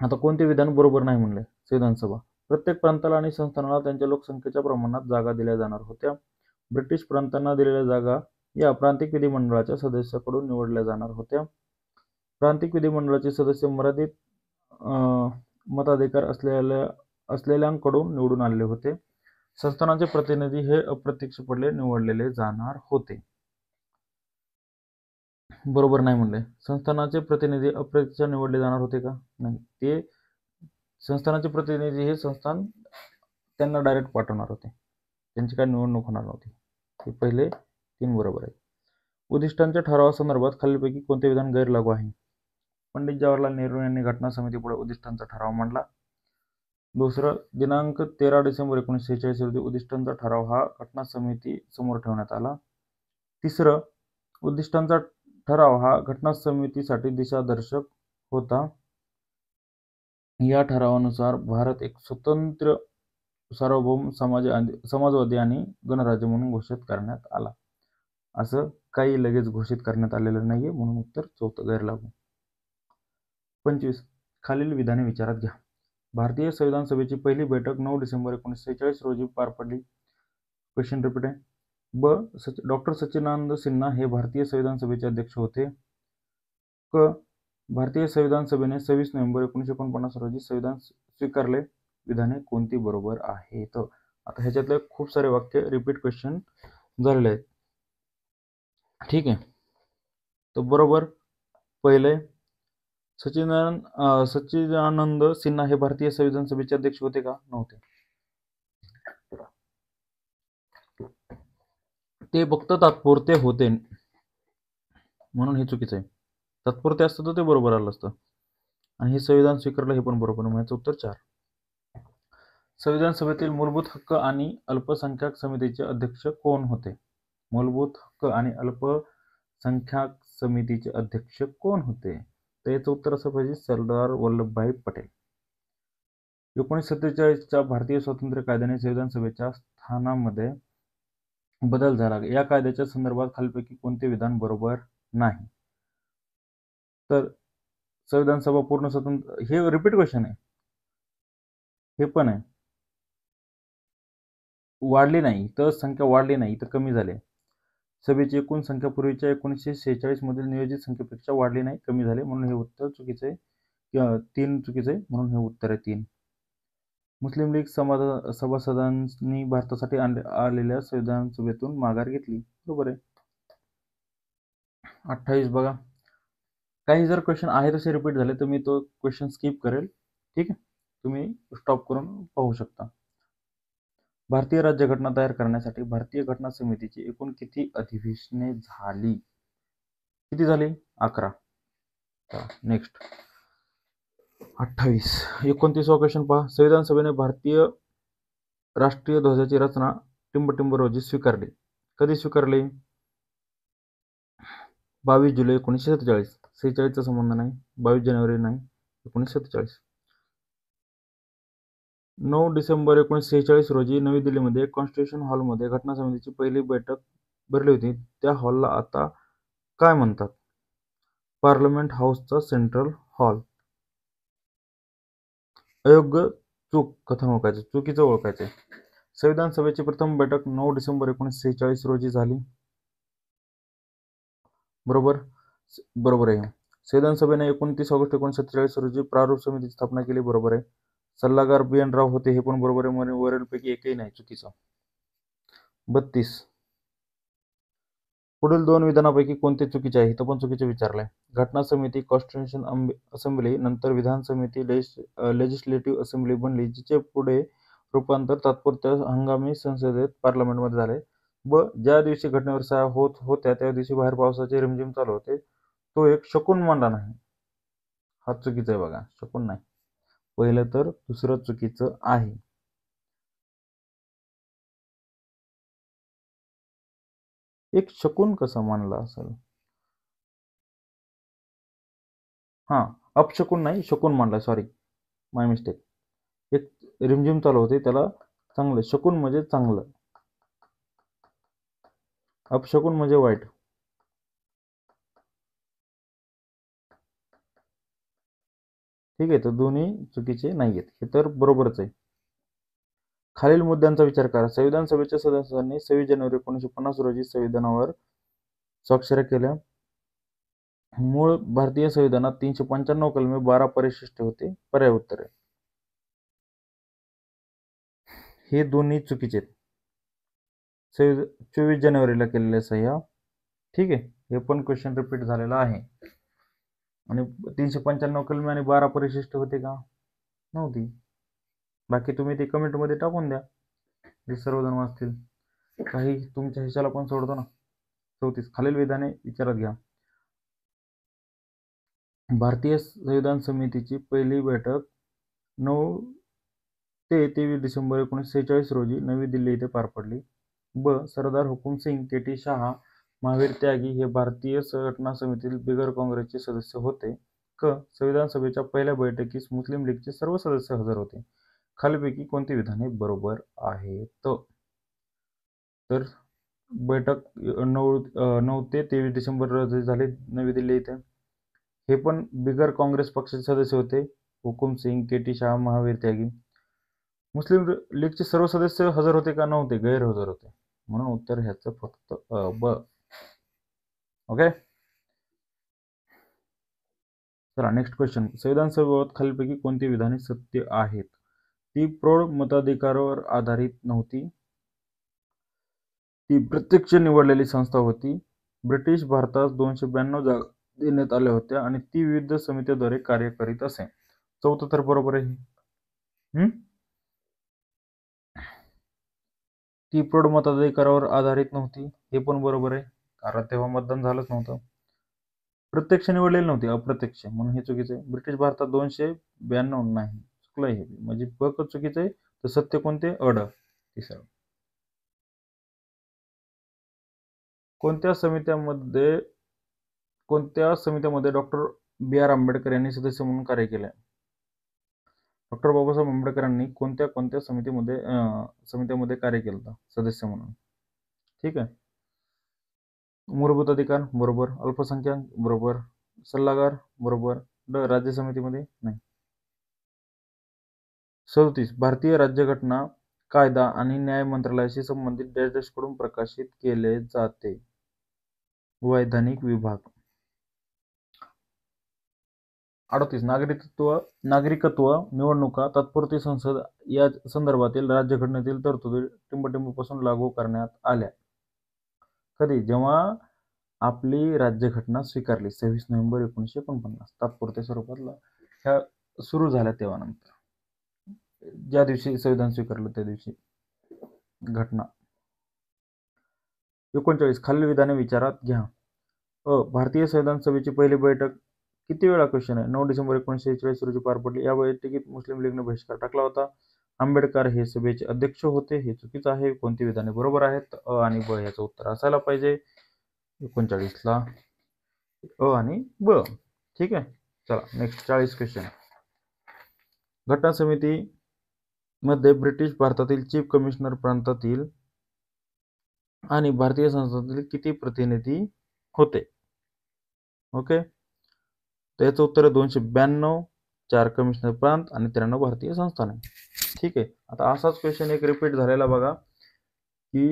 आता कोणते विधान बरोबर नाही म्हणले? संविधान सभा प्रत्येक प्रांताला आणि संस्थानाला त्यांच्या लोकसंख्येच्या प्रमाणात जागा दिल्या जाणार होत्या. ब्रिटिश प्रांतांना दिलेल्या जागा या प्रांतिक विधिमंडळाच्या सदस्याकडून निवडल्या जाणार होत्या. प्रांतिक विधिमंडळाचे सदस्य मर्यादित मताधिकार असलेल्यांकडून निवडून आलेले होते. संस्थानाचे प्रतिनिधी हे अप्रत्यक्षपणे निवडलेले जाणार होते. बरोबर नाही म्हणले. संस्थानाचे प्रतिनिधी अप्रत्यक्ष निवडले जाणार होते का? नाही. ते संस्थानाचे प्रतिनिधी हे संस्थान त्यांना डायरेक्ट पाठवणार होते, त्यांची काय निवडणूक होणार नव्हती. हे पहिले 3 बरोबर आहे. उद्दिष्टांच्या ठरावासंदर्भात खालीलपैकी कोणते विधान गैरलागू आहे? पंडित जवाहरलाल नेहरू यांनी घटना समितीपुढे उद्दिष्टांचा ठराव मांडला. दुसरं, दिनांक 13 डिसेंबर 1946 रोजी उद्दिष्टांचा ठराव हा घटना समिती समोर ठेवण्यात आला. तिसरं, उद्दिष्टांचा ठराव हा घटना समितीसाठी दिशादर्शक होता. या ठरावानुसार भारत एक स्वतंत्र, सार्वभौम, समाजवादी आणि गणराज्य म्हणून घोषित करण्यात आला. असं काही लगेच घोषित करण्यात आलेलं नाहीये, म्हणून उत्तर 4 गैरलागू. 25. खालील विधाने विचारात घ्या. भारतीय संविधान सभेची पहिली बैठक 9 डिसेंबर 1946 रोजी पार पडली. क्वेश्चन रिपीट आहे. ब. डॉक्टर सच्चिदानंद सिन्हा हे भारतीय संविधान सभेचे अध्यक्ष होते. क. भारतीय संविधान सभेने 26 नोव्हेंबर 1949 रोजी संविधान स्वीकारले. विधाने कोणती बरोबर आहेत? आता ह्याच्यातले खूप सारे वाक्य रिपीट क्वेश्चन झालेले आहेत. ठीक आहे. तर बरोबर पहिले, सच्चिदानंद सिन्हा हे भारतीय संविधान सभेचे अध्यक्ष होते का? नव्हते. ते फक्त तात्पुरते होते, म्हणून हे चुकीचं आहे. तात्पुरते असतं तर ते बरोबर आलं असतं. आणि हे संविधान स्वीकारलं हे पण बरोबर. म्हणजे उत्तर 4. संविधान सभेतील मूलभूत हक्क आणि अल्पसंख्याक समितीचे अध्यक्ष कोण होते? मूलभूत हक्क आणि अल्पसंख्याक समितीचे अध्यक्ष कोण होते? तर याचं उत्तर असं पाहिजे, सरदार वल्लभभाई पटेल. 1947च्या भारतीय स्वातंत्र्य कायद्याने संविधान सभेच्या स्थानामध्ये बदल झाला. या कायद्याच्या संदर्भात खालीलपैकी कोणते विधान बरोबर नाही? तर संविधान सभा पूर्ण स्वतंत्र, हे रिपीट क्वेश्चन आहे, हे पण आहे. वाढली नाही तर संख्या वाढली नाही तर कमी झाली. सभेची एकूण संख्या पूर्वीच्या 1946 मधील नियोजित संख्येपेक्षा वाढली नाही, कमी झाले, म्हणून हे उत्तर चुकीचे आहे. 3 चुकीचे, म्हणून हे उत्तर आहे 3. मुस्लिम लीग सभासदांनी भारतासाठी आलेल्या संविधान सभेतून माघार घेतली. बरोबर आहे. 28 बघा. काही जर क्वेश्चन आहे तसे रिपीट झाले तर मी तो क्वेश्चन स्किप करेल. ठीक आहे, तुम्ही स्टॉप करून पाहू शकता. भारतीय राज्यघटना तयार करण्यासाठी भारतीय घटना समितीची एकूण किती अधिवेशने झाली? किती झाली? 11. नेक्स्ट 28. 29वा क्वेश्चन पहा. संविधान सभेने भारतीय राष्ट्रीय ध्वजाची रचना टिंब रोजी स्वीकारली. कधी स्वीकारली? 22 जुलै 1947. 46चा संबंध नाही. 22 जानेवारी नाही, 1947. 9 डिसेंबर 1946 रोजी नवी दिल्लीमध्ये कॉन्स्टिट्यूशन हॉलमध्ये घटना समितीची पहिली बैठक भरली होती. त्या हॉलला आता काय म्हणतात? पार्लमेंट हाऊसचा सेंट्रल हॉल. अयोग्य, चूक, कथन ओळखायचे, चुकीचं ओळखायचे. संविधान सभेची प्रथम बैठक 9 डिसेंबर 1946 रोजी झाली. बरोबर आहे. संविधान सभेने 29 ऑगस्ट 1947 रोजी प्रारूप समितीची स्थापना केली. बरोबर आहे. सल्लागार BN राव होते, हे पण बरोबर आहे. वरीलपैकी एकही नाही, चुकीचं. 32. पुढील 2 विधानापैकी कोणते चुकीचे आहे? तो पण चुकीचे विचारलंय. घटना समिती कॉन्स्टिट्यूशन असेंब्ली नंतर विधान समिती लेजिस्लेटिव्ह असेंब्ली बनली, जिचे पुढे रूपांतर तात्पुरत्या हंगामी संसदेत पार्लमेंटमध्ये झाले. ज्या दिवशी घटनेवर सह्या होत होत्या त्या दिवशी बाहेर पावसाचे रिमझिम चालू होते. तो एक शकून मांडला नाही. हा चुकीचा आहे बघा, शकून नाही. पहिलं तर दुसरं चुकीचं आहे. एक शकून कसा मानला असेल? हा, अपशकून नाही, शकून मांडला. सॉरी, माय मिस्टेक. एक रिमझिम चालू होते त्याला चांगलं, शकून म्हणजे चांगलं, अपशकून म्हणजे वाईट. ठीक आहे, तर दोन्ही चुकीचे नाहीयेत, हे तर बरोबरच आहे. खालील मुद्द्यांचा विचार करा. संविधान सभेच्या सदस्यांनी 26 जानेवारी 1950 रोजी संविधानावर स्वाक्षऱ्या केल्या. मूळ भारतीय संविधानात 395 कलमे, 12 परिशिष्ट होते. पर्याय उत्तर आहे. हे दोन्ही चुकीचे आहेत. 24 जानेवारीला केलेल्या सह्या. ठीक आहे, हे पण क्वेश्चन रिपीट झालेला आहे. आणि 395 कलमे आणि 12 परिशिष्ट होते का? नव्हती. बाकी तुम्ही ते कमेंटमध्ये टाकून द्या, जे सर्वजण वाचतील. काही तुमच्या हिशाला पण सोडतो ना. 34. खालील विधाने विचारात घ्या. भारतीय संविधान समितीची पहिली बैठक 9 ते 23 डिसेंबर 1946 रोजी नवी दिल्ली येथे पार पडली. सरदार हुकुमसिंग, KT शहा, महावीर त्यागी हे भारतीय घटना समितीतील बिगर काँग्रेसचे सदस्य होते. संविधान सभेच्या पहिल्या बैठकीस मुस्लिम लीगचे सर्व सदस्य हजर होते. खालीलपैकी कोणती विधाने बरोबर आहेत? तर बैठक 9 ते 23 डिसेंबर रोजी झाली नवी दिल्ली येथे. हे पण बिगर काँग्रेस पक्षाचे सदस्य होते. हुकुमसिंग, KT शहा, महावीर त्यागी. मुस्लिम लीगचे सर्व सदस्य हजर होते का? नव्हते, गैरहजर होते, म्हणून उत्तर ह्याचं फक्त ब. ओके, चला नेक्स्ट क्वेश्चन. संविधान सभेबाबत खालीलपैकी कोणती विधाने सत्य आहेत? ती प्रौढ मताधिकारावर आधारित नव्हती. ती प्रत्यक्ष निवडलेली संस्था होती. ब्रिटिश भारतास 292 जागा देण्यात आल्या होत्या आणि ती विविध समित्यांद्वारे कार्य करीत असे. चौथं तर बरोबर आहे. ती प्रौढ मताधिकारावर आधारित नव्हती, हे पण बरोबर आहे, कारण तेव्हा मतदान झालंच नव्हतं. प्रत्यक्ष निवडलेली नव्हती, अप्रत्यक्ष, म्हणून हे चुकीचं आहे. ब्रिटिश भारतात 292 नाही, चुकलं हे, म्हणजे ब चुकीचं आहे. तर सत्य कोणते? अड. तिसरं. कोणत्या समित्यामध्ये डॉक्टर BR आंबेडकर यांनी सदस्य म्हणून कार्य केले? डॉक्टर बाबासाहेब आंबेडकरांनी कोणत्या कोणत्या समित्यामध्ये कार्य केलं होतं सदस्य म्हणून? ठीक आहे. मूलभूत अधिकार बरोबर, अल्पसंख्याक बरोबर, सल्लागार बरोबर, राज्य समितीमध्ये नाही. 37 भारतीय राज्यघटना कायदा आणि न्याय मंत्रालयाशी संबंधित डॅश डॅश कडून प्रकाशित केले जाते. वैधानिक विभाग. 38 नागरिकत्व निवडणुका तात्पुरती संसद या संदर्भातील राज्यघटनेतील तरतुदी टिंबटिंबपासून लागू करण्यात आल्या. कधी? जेव्हा आपली राज्यघटना स्वीकारली 26 नोव्हेंबर 1949 तात्पुरत्या स्वरूपातला ह्या सुरू झाल्या तेव्हा, नंतर ज्या दिवशी संविधान स्वीकारलं त्या दिवशी घटना. 39 खालील विधाने विचारात घ्या. भारतीय संविधान सभेची पहिली बैठक किती वेळा? क्वेश्चन आहे. 9 डिसेंबर 1946 रोजी पार पडली. या बैठकीत मुस्लिम लीगने बहिष्कार टाकला होता. आंबेडकर हे सभेचे अध्यक्ष होते. हे चुकीचं आहे. कोणती विधाने बरोबर आहेत? अ आणि ब याचं उत्तर असायला पाहिजे 39 ला अ आणि ब. ठीक आहे. चला नेक्स्ट 40 क्वेश्चन. घटना समिती मध्ये ब्रिटिश भारतातील चीफ कमिशनर प्रांतातील आणि भारतीय संसदेतील किती प्रतिनिधी होते? ओके, त्याचं उत्तर आहे 292, 4 कमिशनर प्रांत आणि 93 भारतीय संस्थाने. ठीक आहे. आता असाच क्वेश्चन एक रिपीट झालेला बघा की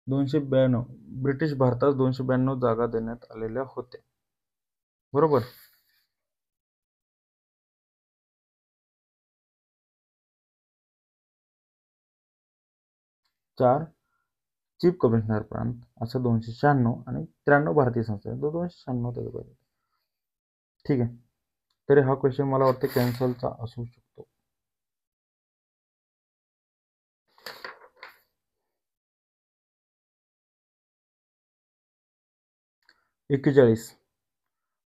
292 ब्रिटिश भारतात 292 जागा देण्यात आलेल्या होत्या. बरोबर. चार चीफ कमिशनर प्रांत असं 296 आणि 93 भारतीय संस्था 296 त्याचं पाहिजे. ठीक आहे. तरी हा क्वेश्चन मला वाटतं कॅन्सलचा असू शकतो. 41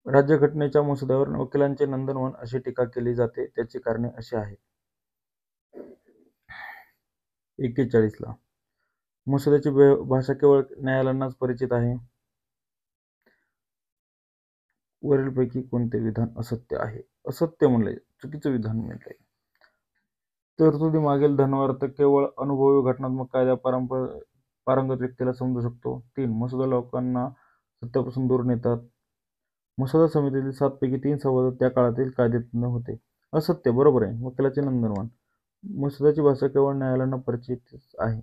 राज्यघटनेच्या मसुद्यावर वकिलांचे नंदनवन अशी टीका केली जाते. त्याची कारणे अशी आहेत. 41 ला मसुद्याची भाषा केवळ न्यायालयांनाच परिचित आहे. वरीलपैकी कोणते विधान असत्य आहे? असत्य म्हणले चुकीचं विधान मिळते. तरतुदी मागील धर्मार्थ केवळ अनुभवी घटनात्मक कायदा पारंगत व्यक्तीला समजू शकतो. 3 मसुदा लोकांना सत्यापासून दूर नेतात. मसुदा समितीतील 7 पैकी 3 सभासद त्या काळातील कायदेतज्ञ होते. असत्य. बरोबर आहे. वकिलाचे नंदनवन. मसुद्याची भाषा केवळ न्यायालयांना परिचित आहे.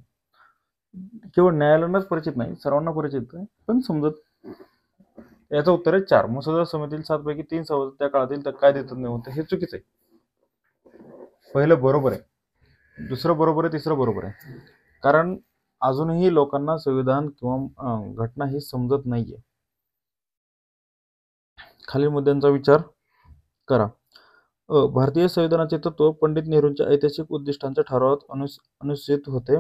केवळ न्यायालयांनाच परिचित नाही, सर्वांना परिचित आहे, पण समजत. याचं उत्तर आहे 4 मसुदा समितीतील 7 पैकी 3 सभासद त्या काळातील कायदेतज्ञ होते. हे चुकीचं आहे. पहिलं बरोबर आहे, दुसरं बरोबर आहे, तिसरं बरोबर आहे. कारण अजूनही लोकांना संविधान किंवा घटना ही समजत नाहीये. खालील मुद्द्यांचा विचार करा. भारतीय संविधानाचे तत्व पंडित नेहरूंच्या ऐतिहासिक उद्दिष्टांच्या ठरावात अनुसूचित होते.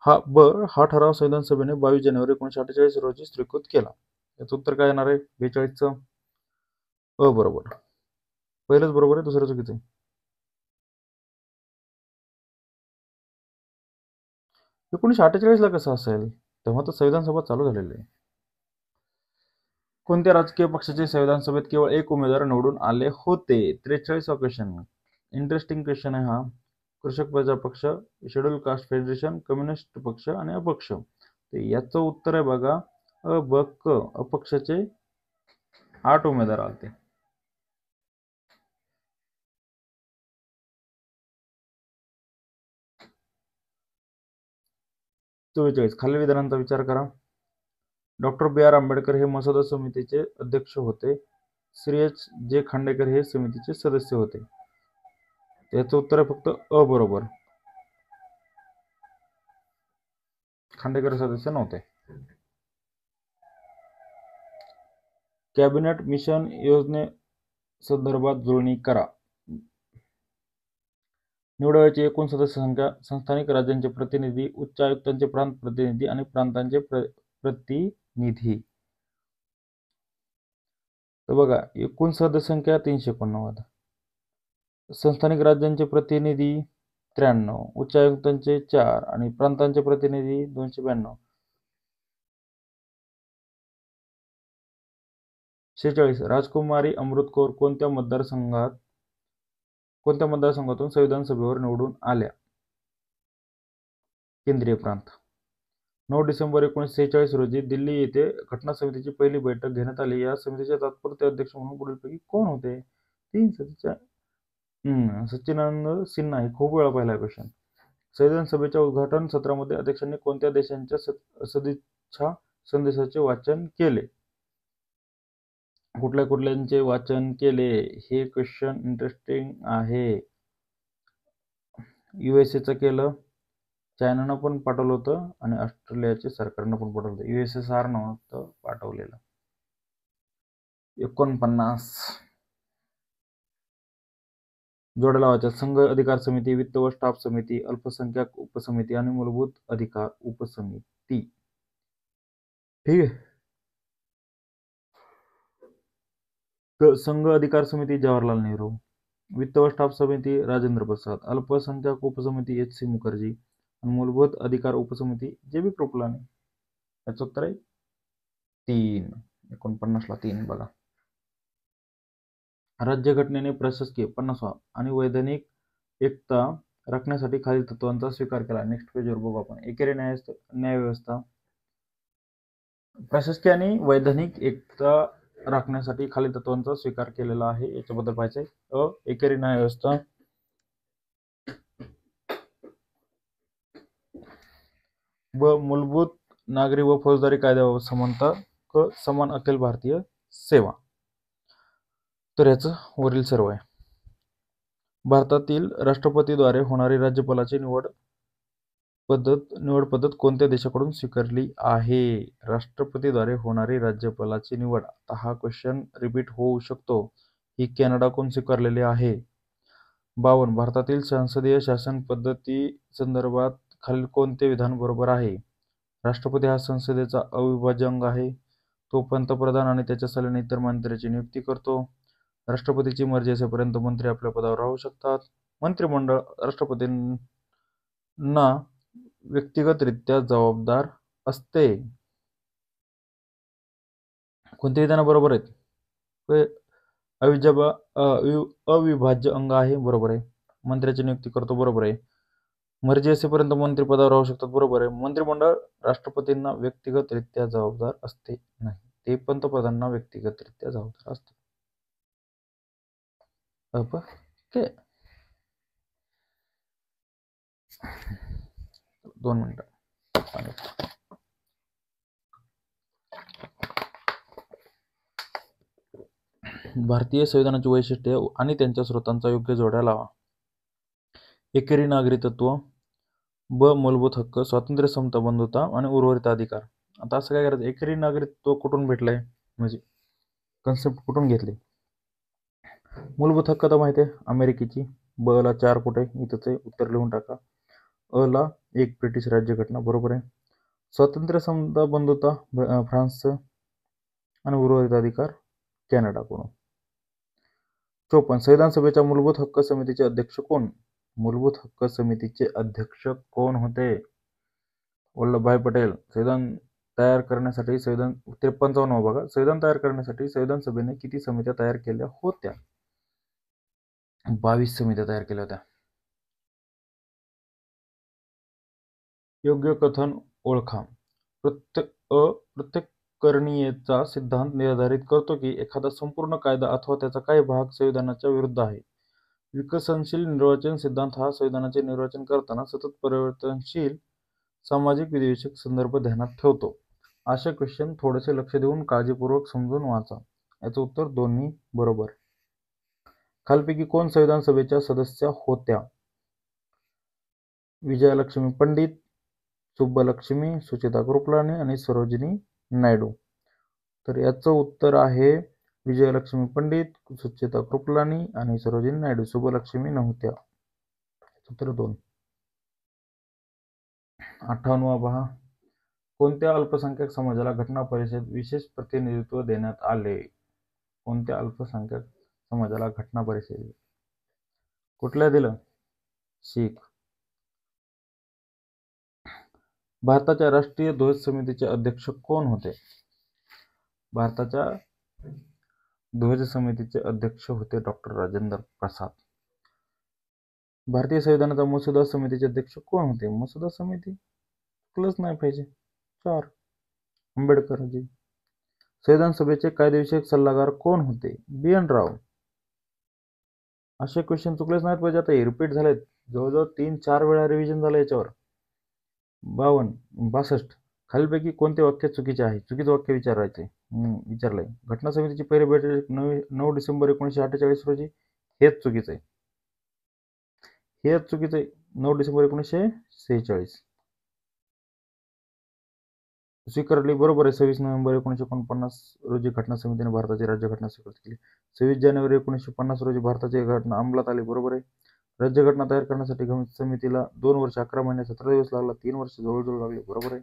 हा ठराव संविधान सभेने 22 जानेवारी 1948 रोजी स्वीकृत केला. याचं उत्तर काय येणार आहे? 42चं बरोबर. पहिलंच बरोबर आहे, दुसरं चुकीचं आहे. 1948 ला कसं असेल? तेव्हा तर संविधान सभा चालू झालेली आहे. कोणत्या राजकीय पक्षाचे संविधान सभेत केवळ एक उमेदवार निवडून आले होते? 43वा क्वेश्चन. इंटरेस्टिंग क्वेश्चन आहे हा. कृषक प्रजा पक्ष, शेड्यूल कास्ट फेडरेशन, कम्युनिस्ट पक्ष आणि अपक्ष. याचं उत्तर आहे बघा ब क. अपक्षाचे 8 उमेदवार आले. खालील विधानांचा विचार करा. डॉक्टर बी आर आंबेडकर हे मसुदा समितीचे अध्यक्ष होते. श्री एच जे खांडेकर हे समितीचे सदस्य होते. याचं उत्तर आहे फक्त अ बरोबर. खांडेकर सदस्य नव्हते. कॅबिनेट मिशन योजने संदर्भात जुळणी करा. निवडायची एकूण सदस्य संख्या, संस्थानिक राज्यांचे प्रतिनिधी, उच्च आयुक्तांचे प्रांत प्रतिनिधी आणि प्रांतांचे प्रतिनिधी. तर बघा, एकूण सदस्य संख्या 389, संस्थानिक राज्यांचे प्रतिनिधी 93, उच्च आयुक्तांचे 4 आणि प्रांतांचे प्रतिनिधी 292. 46 राजकुमारी अमृत कौर कोणत्या मतदारसंघातून संविधान सभेवर निवडून आल्या? केंद्रीय प्रांत. 9 डिसेंबर 1946 रोजी दिल्ली येथे घटना समितीची पहिली बैठक घेण्यात आली. या समितीचे तात्पुरते अध्यक्ष म्हणून पुढीलपैकी कोण होते? सच्चिदानंद सिन्हा. हे खूप वेळा पाहिला क्वेश्चन. संविधान सभेच्या उद्घाटन सत्रामध्ये अध्यक्षांनी कोणत्या देशांच्या सदिच्छा संदेशाचे वाचन केले? कुठल्यांचे वाचन केले? हे क्वेश्चन इंटरेस्टिंग आहे. USA केलं, चायनानं पण पाठवलं होतं आणि ऑस्ट्रेलियाच्या सरकारनं पण पाठवलं होतं. USSR नव्हतं पाठवलेलं. 49 जोड्या लावायच्या. संघ अधिकार समिती, वित्त व स्टाफ समिती, अल्पसंख्याक उपसमिती आणि मूलभूत अधिकार उपसमिती. ठीक आहे. तर संघ अधिकार समिती जवाहरलाल नेहरू, वित्त व स्टाफ समिती राजेंद्र प्रसाद, अल्पसंख्याक उपसमिती HC मुखर्जी आणि मूलभूत अधिकार उपसमिती JB कृपलानी. याचं उत्तर आहे 3. 49ला 3 बघा. राज्यघटनेने प्रशासकीय 50 आणि वैधानिक एकता राखण्यासाठी खालील तत्वांचा स्वीकार केला. नेक्स्ट पेजवर बघू आपण. एकेरी न्यायव्यवस्था. प्रशासकीय आणि वैधानिक एकता राखण्यासाठी खालील तत्वांचा स्वीकार केलेला आहे. याच्याबद्दल पाहायचंय. एकेरी न्यायव्यवस्था. ब मूलभूत नागरी व फौजदारी कायद्याबाबत समानता. क समान अखिल भारतीय सेवा. तर याचं वरील सर्व आहे. भारतातील राष्ट्रपतीद्वारे होणारी राज्यपालाची निवड पद्धत कोणत्या देशाकडून स्वीकारली आहे? राष्ट्रपतीद्वारे होणारी राज्यपालाची निवड. आता हा क्वेश्चन रिपीट होऊ शकतो. ही कॅनडाकडून स्वीकारलेली आहे. 52 भारतातील संसदीय शासन पद्धती संदर्भात खालील कोणते विधान बरोबर आहे? राष्ट्रपती हा संसदेचा अविभाज्य अंग आहे. तो पंतप्रधान आणि त्याच्या सल्ल्याने इतर मंत्र्यांची नियुक्ती करतो. राष्ट्रपतीची मर्जी असेपर्यंत मंत्री आपल्या पदावर राहू शकतात. मंत्रिमंडळ राष्ट्रपतींना व्यक्तिगतरित्या जबाबदार असते. कोणते विधान बरोबर आहेत? अविभाज्य अंग आहे, बरोबर आहे. मंत्र्याची नियुक्ती करतो, बरोबर आहे. मर्जी असेपर्यंत मंत्री पदावर राहू शकतात, बरोबर आहे. मंत्रिमंडळ राष्ट्रपतींना व्यक्तिगतरित्या जबाबदार असते नाही, ते पंतप्रधानांना व्यक्तिगतरित्या जबाबदार असते. ओके. 2 मिनिटं. भारतीय संविधानाची वैशिष्ट्ये आणि त्यांच्या स्रोतांचा योग्य जोड्या लावा. एकेरी नागरिकत्व. ब मूलभूत हक्क, स्वातंत्र्य, समता, बंधुता आणि उर्वरित अधिकार. आता असं काय करायचं? एकेरी नागरिकत्व कुठून भेटलंय, म्हणजे कन्सेप्ट कुठून घेतले? मूलभूत हक्क तर माहिती आहे, अमेरिकेची. ब ला 4 कुठे? इथंच आहे, उत्तर लिहून टाका. अ ला 1 ब्रिटिश राज्यघटना, बरोबर आहे. स्वातंत्र्य, समता, बंधुता फ्रान्सचं आणि उर्वरित अधिकार कॅनडाकडून. 54 संविधान सभेच्या मूलभूत हक्क समितीचे अध्यक्ष कोण? मूलभूत हक्क समितीचे अध्यक्ष कोण होते? वल्लभभाई पटेल. संविधान तयार करण्यासाठी 53 बघा. संविधान तयार करण्यासाठी संविधान सभेने किती समित्या तयार केल्या होत्या? 22 समित्या तयार केल्या होत्या. योग्य कथन ओळखा. प्रत्यक्षकरणीयतेचा सिद्धांत निर्धारित करतो की एखादा संपूर्ण कायदा अथवा त्याचा काही भाग संविधानाच्या विरुद्ध आहे. विकसनशील निर्वाचन सिद्धांत हा संविधानाचे निर्वाचन करताना सतत परिवर्तनशील सामाजिक विधिविषयक संदर्भ ध्यानात ठेवतो. असे क्वेश्चन थोडेसे लक्ष देऊन काळजीपूर्वक समजून वाचा. याचं उत्तर दोन्ही बरोबर. खालपैकी कोण संविधान सभेच्या सदस्या होत्या? विजयालक्ष्मी पंडित, सुब्बलक्ष्मी, सुचेता कृपलानी आणि सरोजिनी नायडू. तर याचं उत्तर आहे विजयलक्ष्मी पंडित, सुचेता कृपलानी आणि सरोजिनी नायडू. सुब्बलक्ष्मी नव्हत्या. उत्तर 2. 58 पहा. कोणत्या अल्पसंख्याक समाजाला घटना परिषदेत विशेष प्रतिनिधित्व देण्यात आले? कोणत्या अल्पसंख्याक समाजाला घटना परिषदेत कुठल्या दिलं? शीख. भारताच्या राष्ट्रीय ध्वज समितीचे अध्यक्ष कोण होते? भारताच्या ध्वज समितीचे अध्यक्ष होते डॉक्टर राजेंद्र प्रसाद. भारतीय संविधानाचा मसुदा समितीचे अध्यक्ष कोण होते? मसुदा समिती प्लस नाही पाहिजे. 4 आंबेडकरजी. संविधान सभेचे कायदेविषयक सल्लागार कोण होते? BN राव. असे क्वेश्चन चुकलेच नाहीत पाहिजे. आता रिपीट झालेत, जवळजवळ 3-4 वेळा रिव्हिजन झालं याच्यावर. 62. खालीलपैकी कोणते वाक्य चुकीचे आहे? चुकीचं वाक्य विचारलंय. घटना समितीची पहिली बैठक 9 डिसेंबर 1948 रोजी. हेच चुकीचं आहे. 9 डिसेंबर 1946 स्वीकारली. बरोबर आहे. 26 नोव्हेंबर 1949 रोजी घटना समितीने भारताची राज्यघटना स्वीकार केली. 26 जानेवारी 1950 रोजी भारताची घटना अंमलात आली. बरोबर आहे. राज्यघटना तयार करण्यासाठी समितीला 2 वर्ष 11 महिने 17 दिवस लागला. 3 वर्ष जवळजवळ लागले. बरोबर आहे.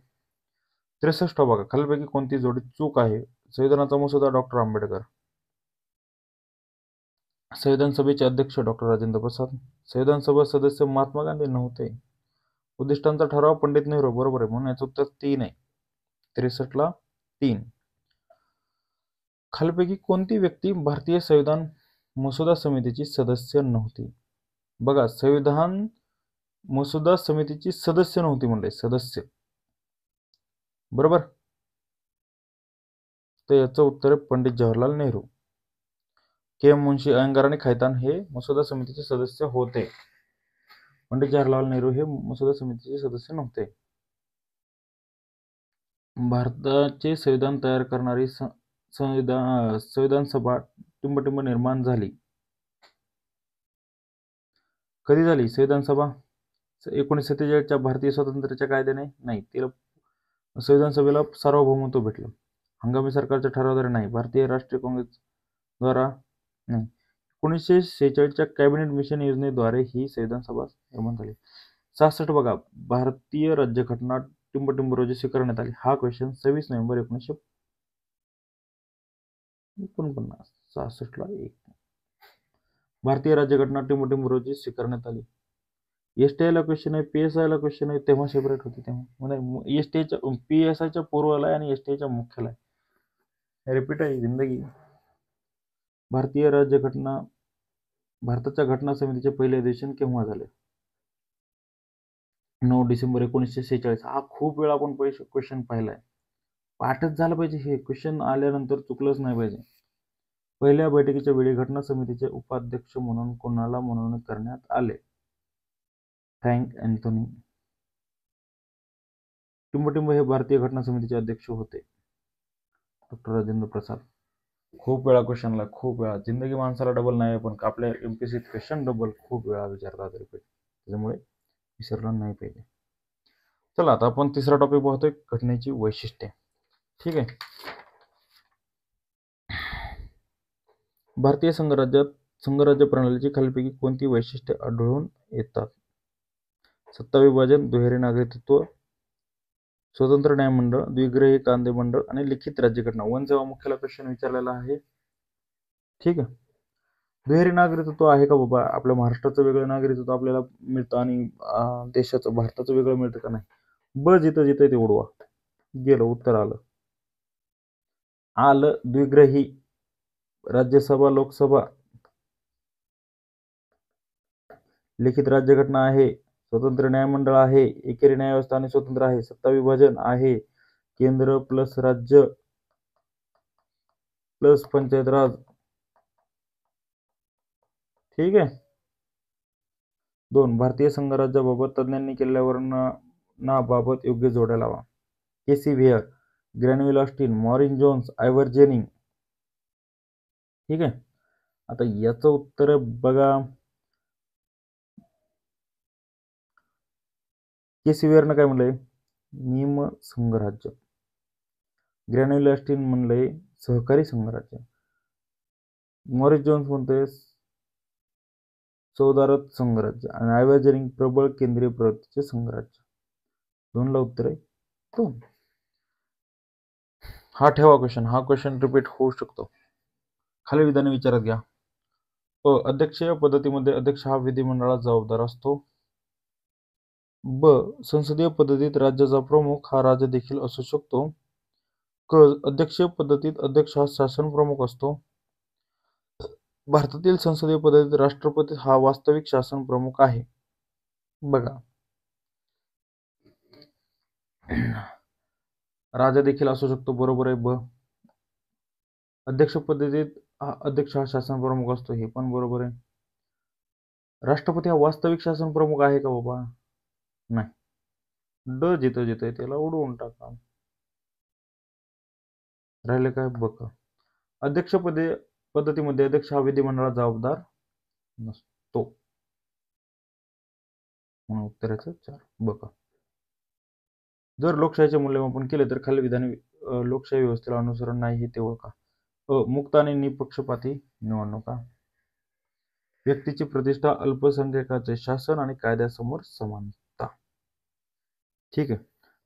63 बघा, खालीलपैकी कोणती जोडी चूक आहे? संविधानाचा मसुदा डॉक्टर आंबेडकर. संविधान सभेचे अध्यक्ष डॉक्टर राजेंद्र प्रसाद. संविधान सभा सदस्य महात्मा गांधी नव्हते. उद्दिष्टांचा ठराव पंडित नेहरू. बरोबर आहे. म्हणून याचं उत्तर 3 आहे. 63 3. खालीलपैकी कोणती व्यक्ती भारतीय संविधान मसुदा समितीची सदस्य नव्हती? बघा, संविधान मसुदा समितीची सदस्य नव्हती म्हणले. सदस्य. बरोबर. तर याचं उत्तर आहे पंडित जवाहरलाल नेहरू. KM मुन्शी, अयंगार आणि खैतान हे मसुदा समितीचे सदस्य होते. पंडित जवाहरलाल नेहरू हे मसुदा समितीचे सदस्य नव्हते. भारताचे संविधान तयार करणारी संविधान सभा टिंबटिंब निर्माण झाली. कधी झाली संविधान सभा? 1947च्या भारतीय स्वातंत्र्याच्या कायद्याने नाही. तिला संविधान सभेला सार्वभौमत्व भेटलं. हंगामी सरकारच्या ठरावाद्वारे नाही. भारतीय राष्ट्रीय काँग्रेस द्वारा नाही. 1946च्या कॅबिनेट मिशन योजनेद्वारे ही संविधान सभा निर्माण झाली. 66 बघा, भारतीय राज्यघटना टिंबटिंब रोजी स्वीकारण्यात आली. हा क्वेश्चन 26 नोव्हेंबर 1949. 66 ला 1. भारतीय राज्यघटना टिंबटिंब रोजी स्वीकारण्यात आली. STI ला क्वेश्चन आहे, PSI ला क्वेश्चन आहे. तेव्हा सेपरेट होती. तेव्हा STIच्या PSIच्या पूर्वला आणि STIच्या मुख्याला. रिपीट आहे जिंदगी. भारतीय राज्यघटना भारताच्या घटना समितीचे पहिले अधिवेशन केव्हा झाले? 9 डिसेंबर 1946. हा खूप वेळा आपण क्वेश्चन पाहिलाय. पाठच झालं पाहिजे. हे क्वेश्चन आल्यानंतर चुकलंच नाही पाहिजे. पहिल्या बैठकीच्या वेळी घटना समितीचे उपाध्यक्ष म्हणून कोणाला मनोनीत करण्यात आले? Frank Anthony. टिंबटिंब हे भारतीय घटना समितीचे अध्यक्ष होते. डॉक्टर राजेंद्र प्रसाद. खूप वेळा क्वेश्चनला, खूप वेळा. जिंदगी माणसाला डबल नाही, पण आपल्या MPSC क्वेश्चन डबल खूप वेळा विचारतात रिपीट. त्याच्यामुळे विसरलं नाही पाहिजे. चला, आता आपण तिसरा टॉपिक पाहतोय, घटनेची वैशिष्ट्ये. ठीक आहे. भारतीय संघराज्य प्रणालीची खालीलपैकी कोणती वैशिष्ट्ये आढळून येतात? सत्ता विभाजन, दुहेरी नागरिकत्व, स्वतंत्र न्यायमंडळ, द्विग्रही कायदे मंडळ आणि लिखित राज्यघटना. वनसेवा मुख्याला क्वेश्चन विचारलेला आहे. ठीक आहे. दुहेरी नागरिकत्व आहे का बाबा? आपल्या महाराष्ट्राचं वेगळं नागरिकत्व आपल्याला मिळतं आणि देशाचं भारताचं वेगळं मिळतं का? नाही. जिथं जिथं ते उडवा. गेलं, उत्तर आलं. द्विग्रही राज्यसभा, लोकसभा. लिखित राज्यघटना आहे. स्वतंत्र न्यायमंडळ आहे. एकेरी न्यायव्यवस्था आणि स्वतंत्र आहे. सत्ता विभाजन आहे. केंद्र प्लस राज्य प्लस पंचायत राज. ठीक आहे. 2. भारतीय संघराज्याबाबत तज्ञांनी केलेल्या वर्णनाबाबत योग्य जोड्या लावा. KC Wheare, Granville Austin, Morris Jones, Ivor Jennings. ठीक आहे. आता याचं उत्तर बघा. KC व्हेअरनं काय म्हणलंय? निम संघराज्य. ग्रॅन्युअल ऑस्टिन म्हणलंय सहकारी संघराज्य. मॉरिस जोन्स म्हणतोय सौदारत संघराज्य. आणि आयव्हर जेनिंग प्रबळ केंद्रीय प्रवृत्तीचे संघराज्य. 2 ला उत्तर आहे 2. हा ठेवा क्वेश्चन. हा क्वेश्चन रिपीट होऊ शकतो. खालील विधाने विचारात घ्या. अध्यक्षीय पद्धतीमध्ये अध्यक्ष हा विधिमंडळात जबाबदार असतो. संसदीय पद्धतीत राज्याचा प्रमुख हा राजा देखील असू शकतो. अध्यक्षीय पद्धतीत अध्यक्ष हा शासन प्रमुख असतो. भारतातील संसदीय पद्धतीत राष्ट्रपती हा वास्तविक शासन प्रमुख आहे. बघा, राजा देखील असू शकतो, बरोबर आहे. अध्यक्ष पद्धतीत अध्यक्ष हा शासन प्रमुख असतो, हे पण बरोबर आहे. राष्ट्रपती हा वास्तविक शासन प्रमुख आहे का बाबा? नाही. जिथं जिथं त्याला उडवून टाका. राहिले काय? बघा, अध्यक्ष पद्धतीमध्ये अध्यक्ष हा विधिमंडळात जबाबदार नसतो. म्हणून उत्तराचं 4. बघा, जर लोकशाहीचे मूल्यमापन केले तर खालील विधाने लोकशाही व्यवस्थेला अनुसरण नाही हे ते ओळखा. मुक्त आणि निपक्षपाती निवडणुका, व्यक्तीची प्रतिष्ठा, अल्पसंख्याकाचे शासन आणि कायद्यासमोर समानता. ठीक आहे,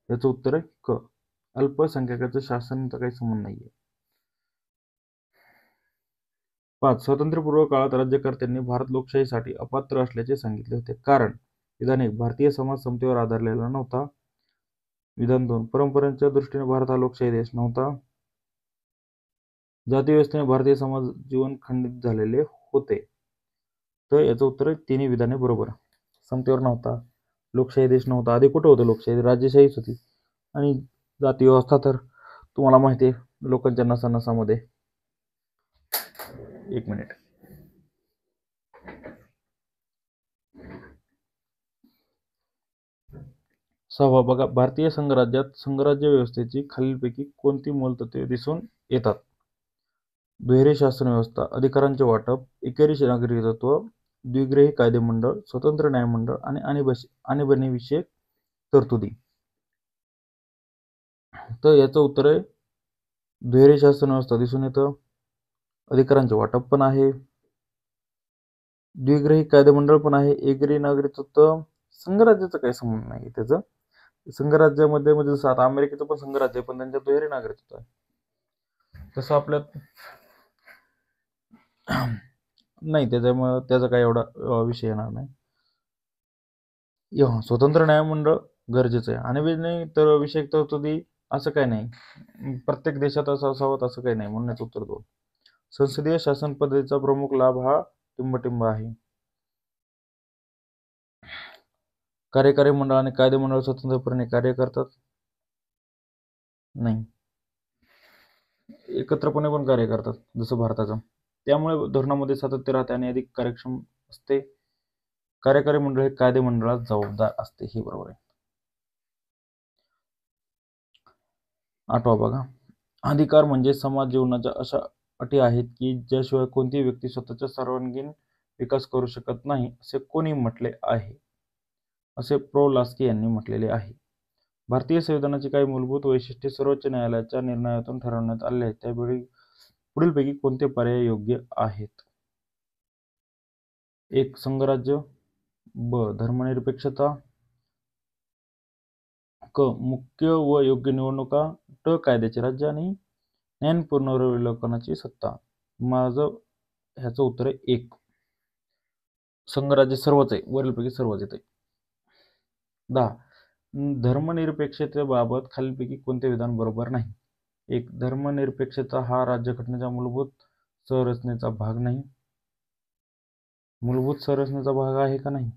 याचं उत्तर आहे क. अल्पसंख्याकाचं शासनाचा काही संबंध नाहीये. 5. स्वातंत्र्यपूर्व काळात राज्यकर्त्यांनी भारत लोकशाहीसाठी अपात्र असल्याचे सांगितले होते. कारण विधान 1. भारतीय समाज समतेवर आधारलेला नव्हता. विधान 2. परंपरेच्या दृष्टीने भारत हा लोकशाही देश नव्हता. जातीव्यवस्थेने भारतीय समाज जीवन खंडित झालेले होते. तर याचं उत्तर आहे तिन्ही विधाने बरोबर. समतेवर नव्हता, लोकशाही देश नव्हता. आधी कुठं होतं लोकशाही? राज्यशाहीच होती. आणि जाती व्यवस्था तर तुम्हाला माहिती आहे, लोकांच्या नसानसामध्ये. 1 मिनिट. सहावा बघा, भारतीय संघराज्यात संघराज्य व्यवस्थेची खालीलपैकी कोणती मूलतत्वे दिसून येतात? दुहेरी शासन व्यवस्था, अधिकारांचे वाटप, एकेरी नागरिकत्व, द्विग्रही कायदेमंडळ, स्वतंत्र न्यायमंडळ आणि आणीबाणीविषयक तरतुदी. तर याचं उत्तर आहे दुहेरी शासन व्यवस्था दिसून येतं. अधिकारांचे वाटप पण आहे, द्विग्रही कायदेमंडळ पण आहे, एकेरी नागरिकत्व. संघराज्याचा काही संबंध नाही त्याचं. संघराज्यामध्ये म्हणजे जसं आता अमेरिकेचं पण संघराज्य आहे, पण त्यांच्या दुहेरी नागरिकत्व आहे. तसं आपल्यात नाही, त्याच्यामुळे त्याचा काही एवढा विषय येणार नाही. स्वतंत्र न्यायमंडळ गरजेचं आहे. आणीबाणी तर विषयक तरतुदी असं काही नाही, प्रत्येक देशात असं असावं असं काही नाही, म्हणूनच उत्तर 2. संसदीय शासन पद्धतीचा प्रमुख लाभ हा टिंबटिंब आहे. कार्यकारी मंडळ आणि कायदेमंडळ स्वतंत्रपणे कार्य करतात? नाही, एकत्रपणे पण कार्य करतात, जसं भारताचं. त्यामुळे धोरणामध्ये सातत्य राहते आणि अधिक कार्यक्षम असते. कार्यकारी मंडळ हे कायदेमंडळात जबाबदार असते, हे बरोबर आहे. 8वा बघा, अधिकार म्हणजे समाज जीवनाच्या अशा अटी आहेत की ज्याशिवाय कोणतीही व्यक्ती स्वतःचा सर्वांगीण विकास करू शकत नाही, असे कोणी म्हटले आहे? असे प्रोलास्की यांनी म्हटलेले आहे. भारतीय संविधानाची काही मूलभूत वैशिष्ट्ये सर्वोच्च न्यायालयाच्या निर्णयातून ठरवण्यात आले आहेत. त्यावेळी पुढीलपैकी कोणते पर्याय योग्य आहेत? 1. संघराज्य, ब. धर्मनिरपेक्षता, क. मुख्य व योग्य निवडणुका, ट. कायद्याचे राज्य आणि ज्ञान पुनर्विलोकनाची सत्ता. माझं ह्याचं उत्तर आहे 1. संघराज्य सर्वच आहे, वरीलपैकी सर्वच येते. 10. धर्मनिरपेक्षतेबाबत खालीलपैकी कोणते विधान बरोबर नाही? 1. धर्मनिरपेक्षता हा राज्यघटनेच्या मूलभूत संरचनेचा भाग नाही. मूलभूत संरचनेचा भाग आहे का नाही?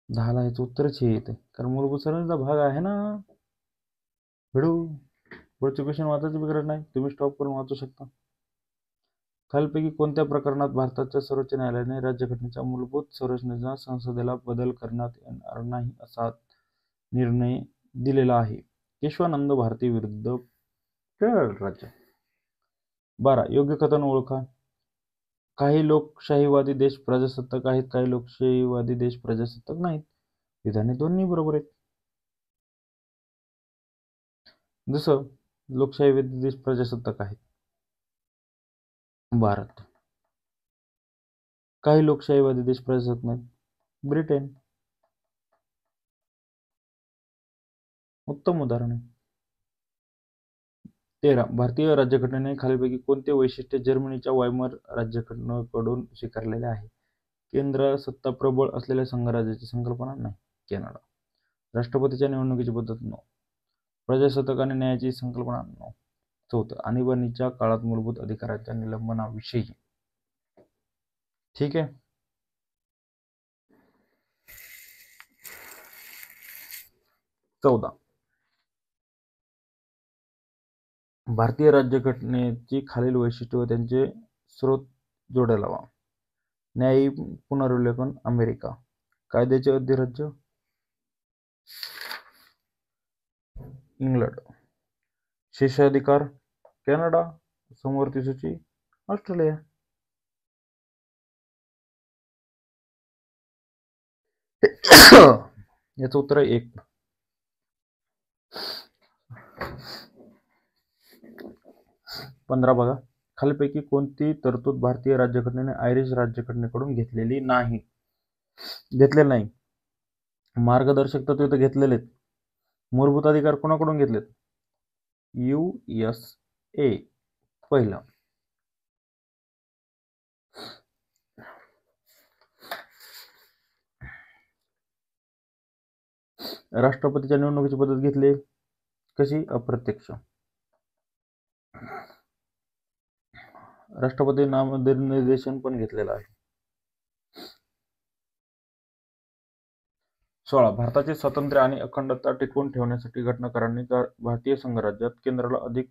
10ला याचं उत्तरच हे येते, कारण मूलभूत संरचनेचा भाग आहे ना. पुढचे क्वेश्चन वाचायची गरज नाही, तुम्ही स्टॉप करून वाचू शकता. खालीलपैकी कोणत्या प्रकरणात भारताच्या सर्वोच्च न्यायालयाने राज्यघटनेच्या मूलभूत संरचनेचा संसदेला बदल करण्यात येणार नाही असा निर्णय दिलेला आहे? केशवानंद भारती विरुद्ध केरळ राज्य. 12. योग्य कथन ओळखा. काही लोकशाहीवादी देश प्रजासत्ताक आहेत, काही लोकशाहीवादी देश प्रजासत्ताक नाहीत. विधाने दोन्ही बरोबर आहेत. जसं लोकशाहीवादी देश प्रजासत्ताक आहेत भारत, काही लोकशाहीवादी देश प्रजासत्ताक नाहीत ब्रिटन. उत्तम उदाहरण आहे. 13. भारतीय राज्यघटनेने खालीलपैकी कोणते वैशिष्ट्य जर्मनीच्या वायमर राज्यघटनेकडून स्वीकारलेले आहे? केंद्र सत्ता प्रबळ असलेल्या संघराज्याची संकल्पना नाही, कॅनडा. राष्ट्रपतीच्या निवडणुकीची पद्धत नो. प्रजासत्ताक आणि न्यायाची संकल्पना नो. 4. आणीबाणीच्या काळात मूलभूत अधिकाराच्या निलंबनाविषयी ठीक आहे. चौदा, भारतीय राज्यघटनेची खालील वैशिष्ट्ये व त्यांचे स्रोत जोडायला हवा. न्यायी पुनर्विलोकन अमेरिका, कायद्याचे अधिराज्य इंग्लंड, शेषाधिकार कॅनडा, समवर्ती सूची ऑस्ट्रेलिया. याचं उत्तर आहे 1. 15 बघा, खालीलपैकी कोणती तरतूद भारतीय राज्यघटनेने आयरिश राज्यघटनेकडून घेतलेली नाही? घेतलेलं नाही. मार्गदर्शक तत्त्वे तर घेतलेले. मूलभूत अधिकार कोणाकडून घेतलेत? USA. पहिला. राष्ट्रपतीच्या निवडणुकीची पद्धत घेतली कशी? अप्रत्यक्ष. राष्ट्रपती नामनिर्देशन पण घेतलेलं आहे. 16, भारताचे स्वातंत्र्य आणि अखंडता टिकवून ठेवण्यासाठी घटनाकारांनी भारतीय संघराज्यात केंद्राला अधिक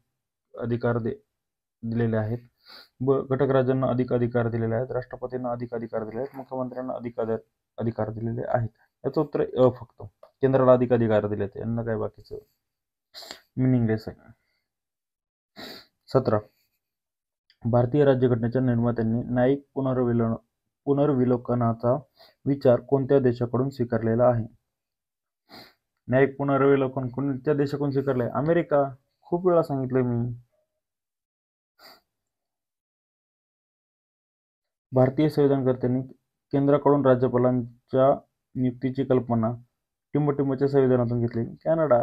अधिकार दिलेले आहेत. घटक राज्यांना अधिक अधिकार दिलेले आहेत. राष्ट्रपतींना अधिक अधिकार दिले आहेत. मुख्यमंत्र्यांना अधिक अधिकार दिलेले आहेत. याचं उत्तर अ. फक्त केंद्राला अधिक अधिकार दिले आहेत. यांना काय बाकीचं मिनिंगलेस आहे. 17, भारतीय राज्यघटनेच्या निर्मात्यांनी न्यायिक पुनर्विलोकनाचा विचार कोणत्या देशाकडून स्वीकारलेला आहे? न्यायिक पुनर्विलोकन कोणत्या देशाकडून स्वीकारले? अमेरिका. खूप वेळा सांगितलंय मी. भारतीय संविधानकर्त्यांनी केंद्राकडून राज्यपालांच्या नियुक्तीची कल्पना टिंबटिंबच्या संविधानातून घेतली? कॅनडा.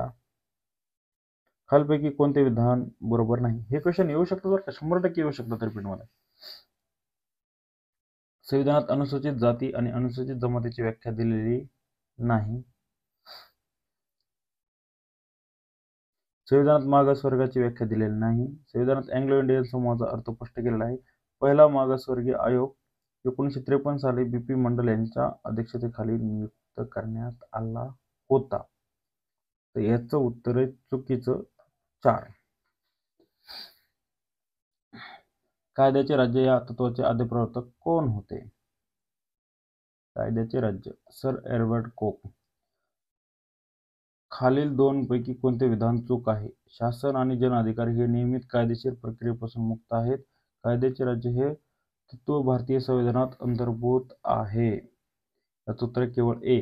खालपैकी कोणते विधान बरोबर नाही? हे क्वेश्चन येऊ शकतात बरं का, 100% येऊ शकतात रिपीटमध्ये. संविधानात अनुसूचित जाती आणि अनुसूचित जमातीची व्याख्या दिलेली नाही. संविधानात मागासवर्गाची व्याख्या दिलेली नाही. संविधानात अँग्लो इंडियन समूहाचा अर्थ स्पष्ट केलेला आहे. पहिला मागासवर्गीय आयोग 1953 साली BP मंडल यांच्या अध्यक्षतेखाली नियुक्त करण्यात आला होता. तर याचं उत्तर आहे चुकीचं. 4, कायद्याचे राज्य या तत्वाचे आद्य प्रवर्तक कोण होते? कायद्याचे राज्य सर एडवर्ड कोक. खालील 2 पैकी कोणते विधान चूक आहे? शासन आणि जन अधिकार हे नियमित कायदेशीर प्रक्रियेपासून मुक्त आहेत. कायद्याचे राज्य हे तत्व भारतीय संविधानात अंतर्भूत आहे. याचं उत्तर केवळ ए,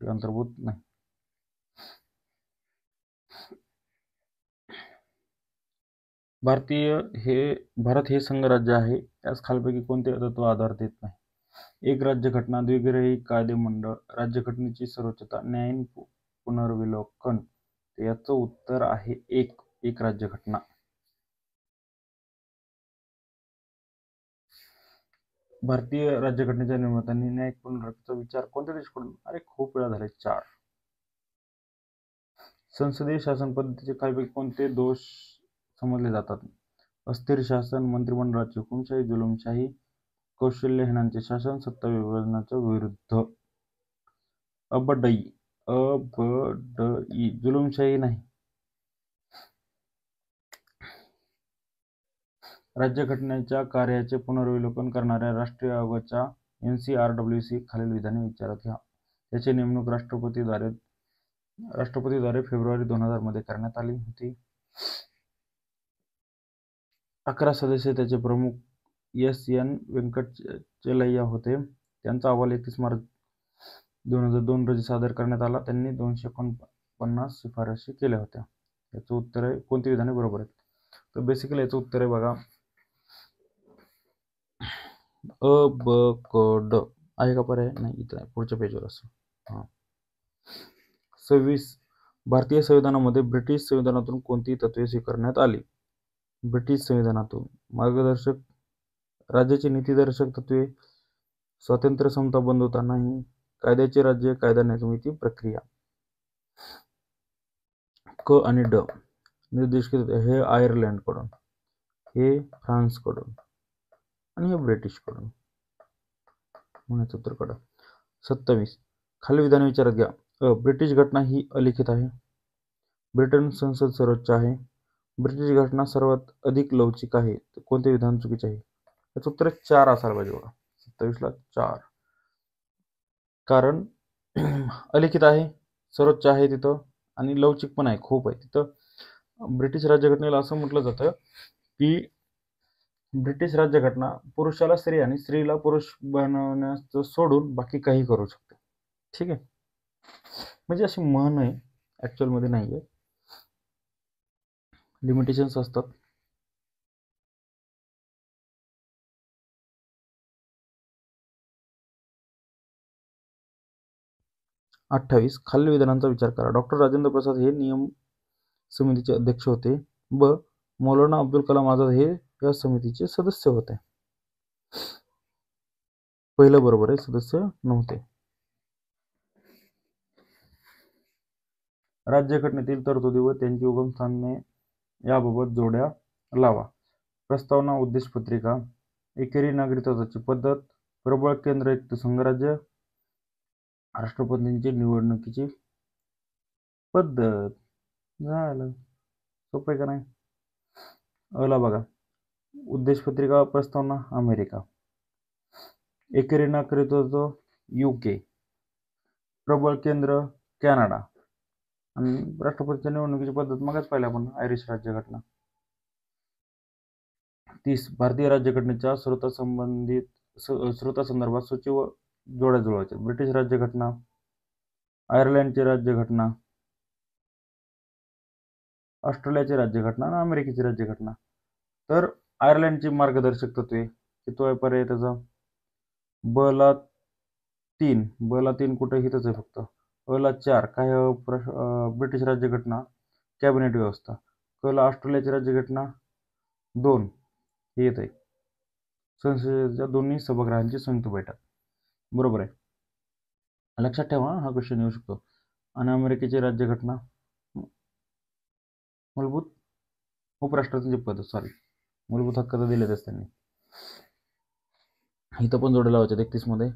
अंतर्भूत नाही. भारत हे संघराज्य आहे. यास खालपैकी कोणते तत्व आधार देत नाही? एक राज्यघटना, द्विग्रही कायदेमंडळ, राज्यघटनेची सर्वोच्चता, न्यायीन पुनर्विलोकन. याचं उत्तर आहे एक राज्यघटना. भारतीय राज्यघटनेच्या निर्मात्यांनी न्यायिक पुनर्विलोकनाचा विचार कोणत्या देशाकडून? अरे खूप वेळा झाले. 4, संसदीय शासन पद्धतीचे खालीपैकी कोणते दोष समजले जातात? अस्थिर शासन, मंत्रिमंडळाची हुकुमशाही, जुलूमशाही, कौशल्यहीनांचे शासन, सत्ता विभाजनाच्या विरुद्ध. अबडई. जुलूमशाही नाही. राज्यघटनेच्या कार्याचे पुनर्विलोकन करणाऱ्या राष्ट्रीय आयोगाच्या NCRWC खालील विधाने विचारात घ्या. याची नेमणूक राष्ट्रपतीद्वारे फेब्रुवारी 2000 मध्ये करण्यात आली होती. 11 सदस्य त्याचे प्रमुख S.N. व्यंकटचलैया होते. त्यांचा अहवाल 31 मार्च 2002 रोजी सादर करण्यात आला. त्यांनी 249 शिफारशी केल्या होत्या. याचं उत्तर आहे कोणती विधाने बरोबर आहेत? तर बेसिकली याचं उत्तर आहे बघा अ, ब, क, ड. आहे का पर्याय? नाही, इथं आहे, पुढच्या पेजवर असं. 26, भारतीय संविधानामध्ये ब्रिटिश संविधानातून कोणती तत्त्वे स्वीकारण्यात आली? ब्रिटिश संविधानातून मार्गदर्शक राज्याची नीतिदर्शक तत्त्वे, स्वातंत्र्य, समता, बंधुता नाही, कायद्याचे राज्य, कायदा निर्मिती प्रक्रिया. क आणि ड निर्देश हे आयर्लंडकडून, हे फ्रान्सकडून आणि हे ब्रिटिशकडून. म्हणायचं उत्तर कडा. 27. खालील विधान विचारात घ्या. ब्रिटिश घटना ही अलिखित आहे. ब्रिटन संसद सर्वोच्च आहे. ब्रिटिश घटना सर्वात अधिक लवचिक आहे. कोणते विधान चुकीचे आहे? याचं उत्तर 4 असायला पाहिजे बघा. 27ला 4. कारण अलिखित आहे, सर्वोच्च आहे तिथं, आणि लवचिक पण आहे, खूप आहे तिथं. ब्रिटिश राज्यघटनेला असं म्हटलं जातं की ब्रिटिश राज्यघटना पुरुषाला स्त्री आणि स्त्रीला पुरुष बनवण्याचं सोडून बाकी काही करू शकते. ठीक आहे, म्हणजे अशी म्हण आहे, ऍक्च्युअल मध्ये नाही आहे, लिमिटेशन्स असतात. अठ्ठावीस. खालील विधानांचा विचार करा. डॉक्टर राजेंद्र प्रसाद हे नियम समितीचे अध्यक्ष होते. ब. मौलाना अब्दुल कलाम आझाद हे या समितीचे सदस्य होते. पहिलं बरोबर आहे, सदस्य नव्हते. राज्यघटनेतील तरतुदी व त्यांची उगमस्थाने याबाबत जोड्या लावा. प्रस्तावना, उद्देशपत्रिका, एकेरी नागरिकत्वाची पद्धत, प्रबळ केंद्रयुक्त संघराज्य, राष्ट्रपतींची निवडणुकीची पद्धत. झालं, सोपं आहे का नाही? अला बघा, उद्देशपत्रिका, प्रस्तावना अमेरिका, एकेरी नागरिकत्व UK, प्रबळ केंद्र कॅनडा, आणि राष्ट्रपतीच्या निवडणुकीची पद्धत मगच पाहिलं आपण, आयरिश राज्यघटना. 30. भारतीय राज्यघटनेच्या स्रोतासंदर्भात सूची व जोड्या जुळवायच्या. ब्रिटिश राज्यघटना, आयर्लंडची राज्यघटना, ऑस्ट्रेलियाची राज्यघटना आणि अमेरिकेची राज्यघटना. तर आयर्लंडची मार्गदर्शक तत्वे किती आहे पर्याय त्याचा? ब ला 3. ब ला 3 कुठे? हिथंच आहे फक्त. अ ला 4. काय? ब्रिटिश राज्यघटना, कॅबिनेट व्यवस्था. क ला ऑस्ट्रेलियाची राज्यघटना 2 हे येत आहे, संसदेच्या दोन्ही सभागृहांची संयुक्त बैठक. बरोबर आहे, लक्षात ठेवा, हा क्वेश्चन येऊ शकतो. आणि अमेरिकेची राज्यघटना मूलभूत उपराष्ट्रपतींची पद, मूलभूत हक्क तर दिलेच त्यांनी. इथं पण जोड्या लावायच्या 31 मध्ये.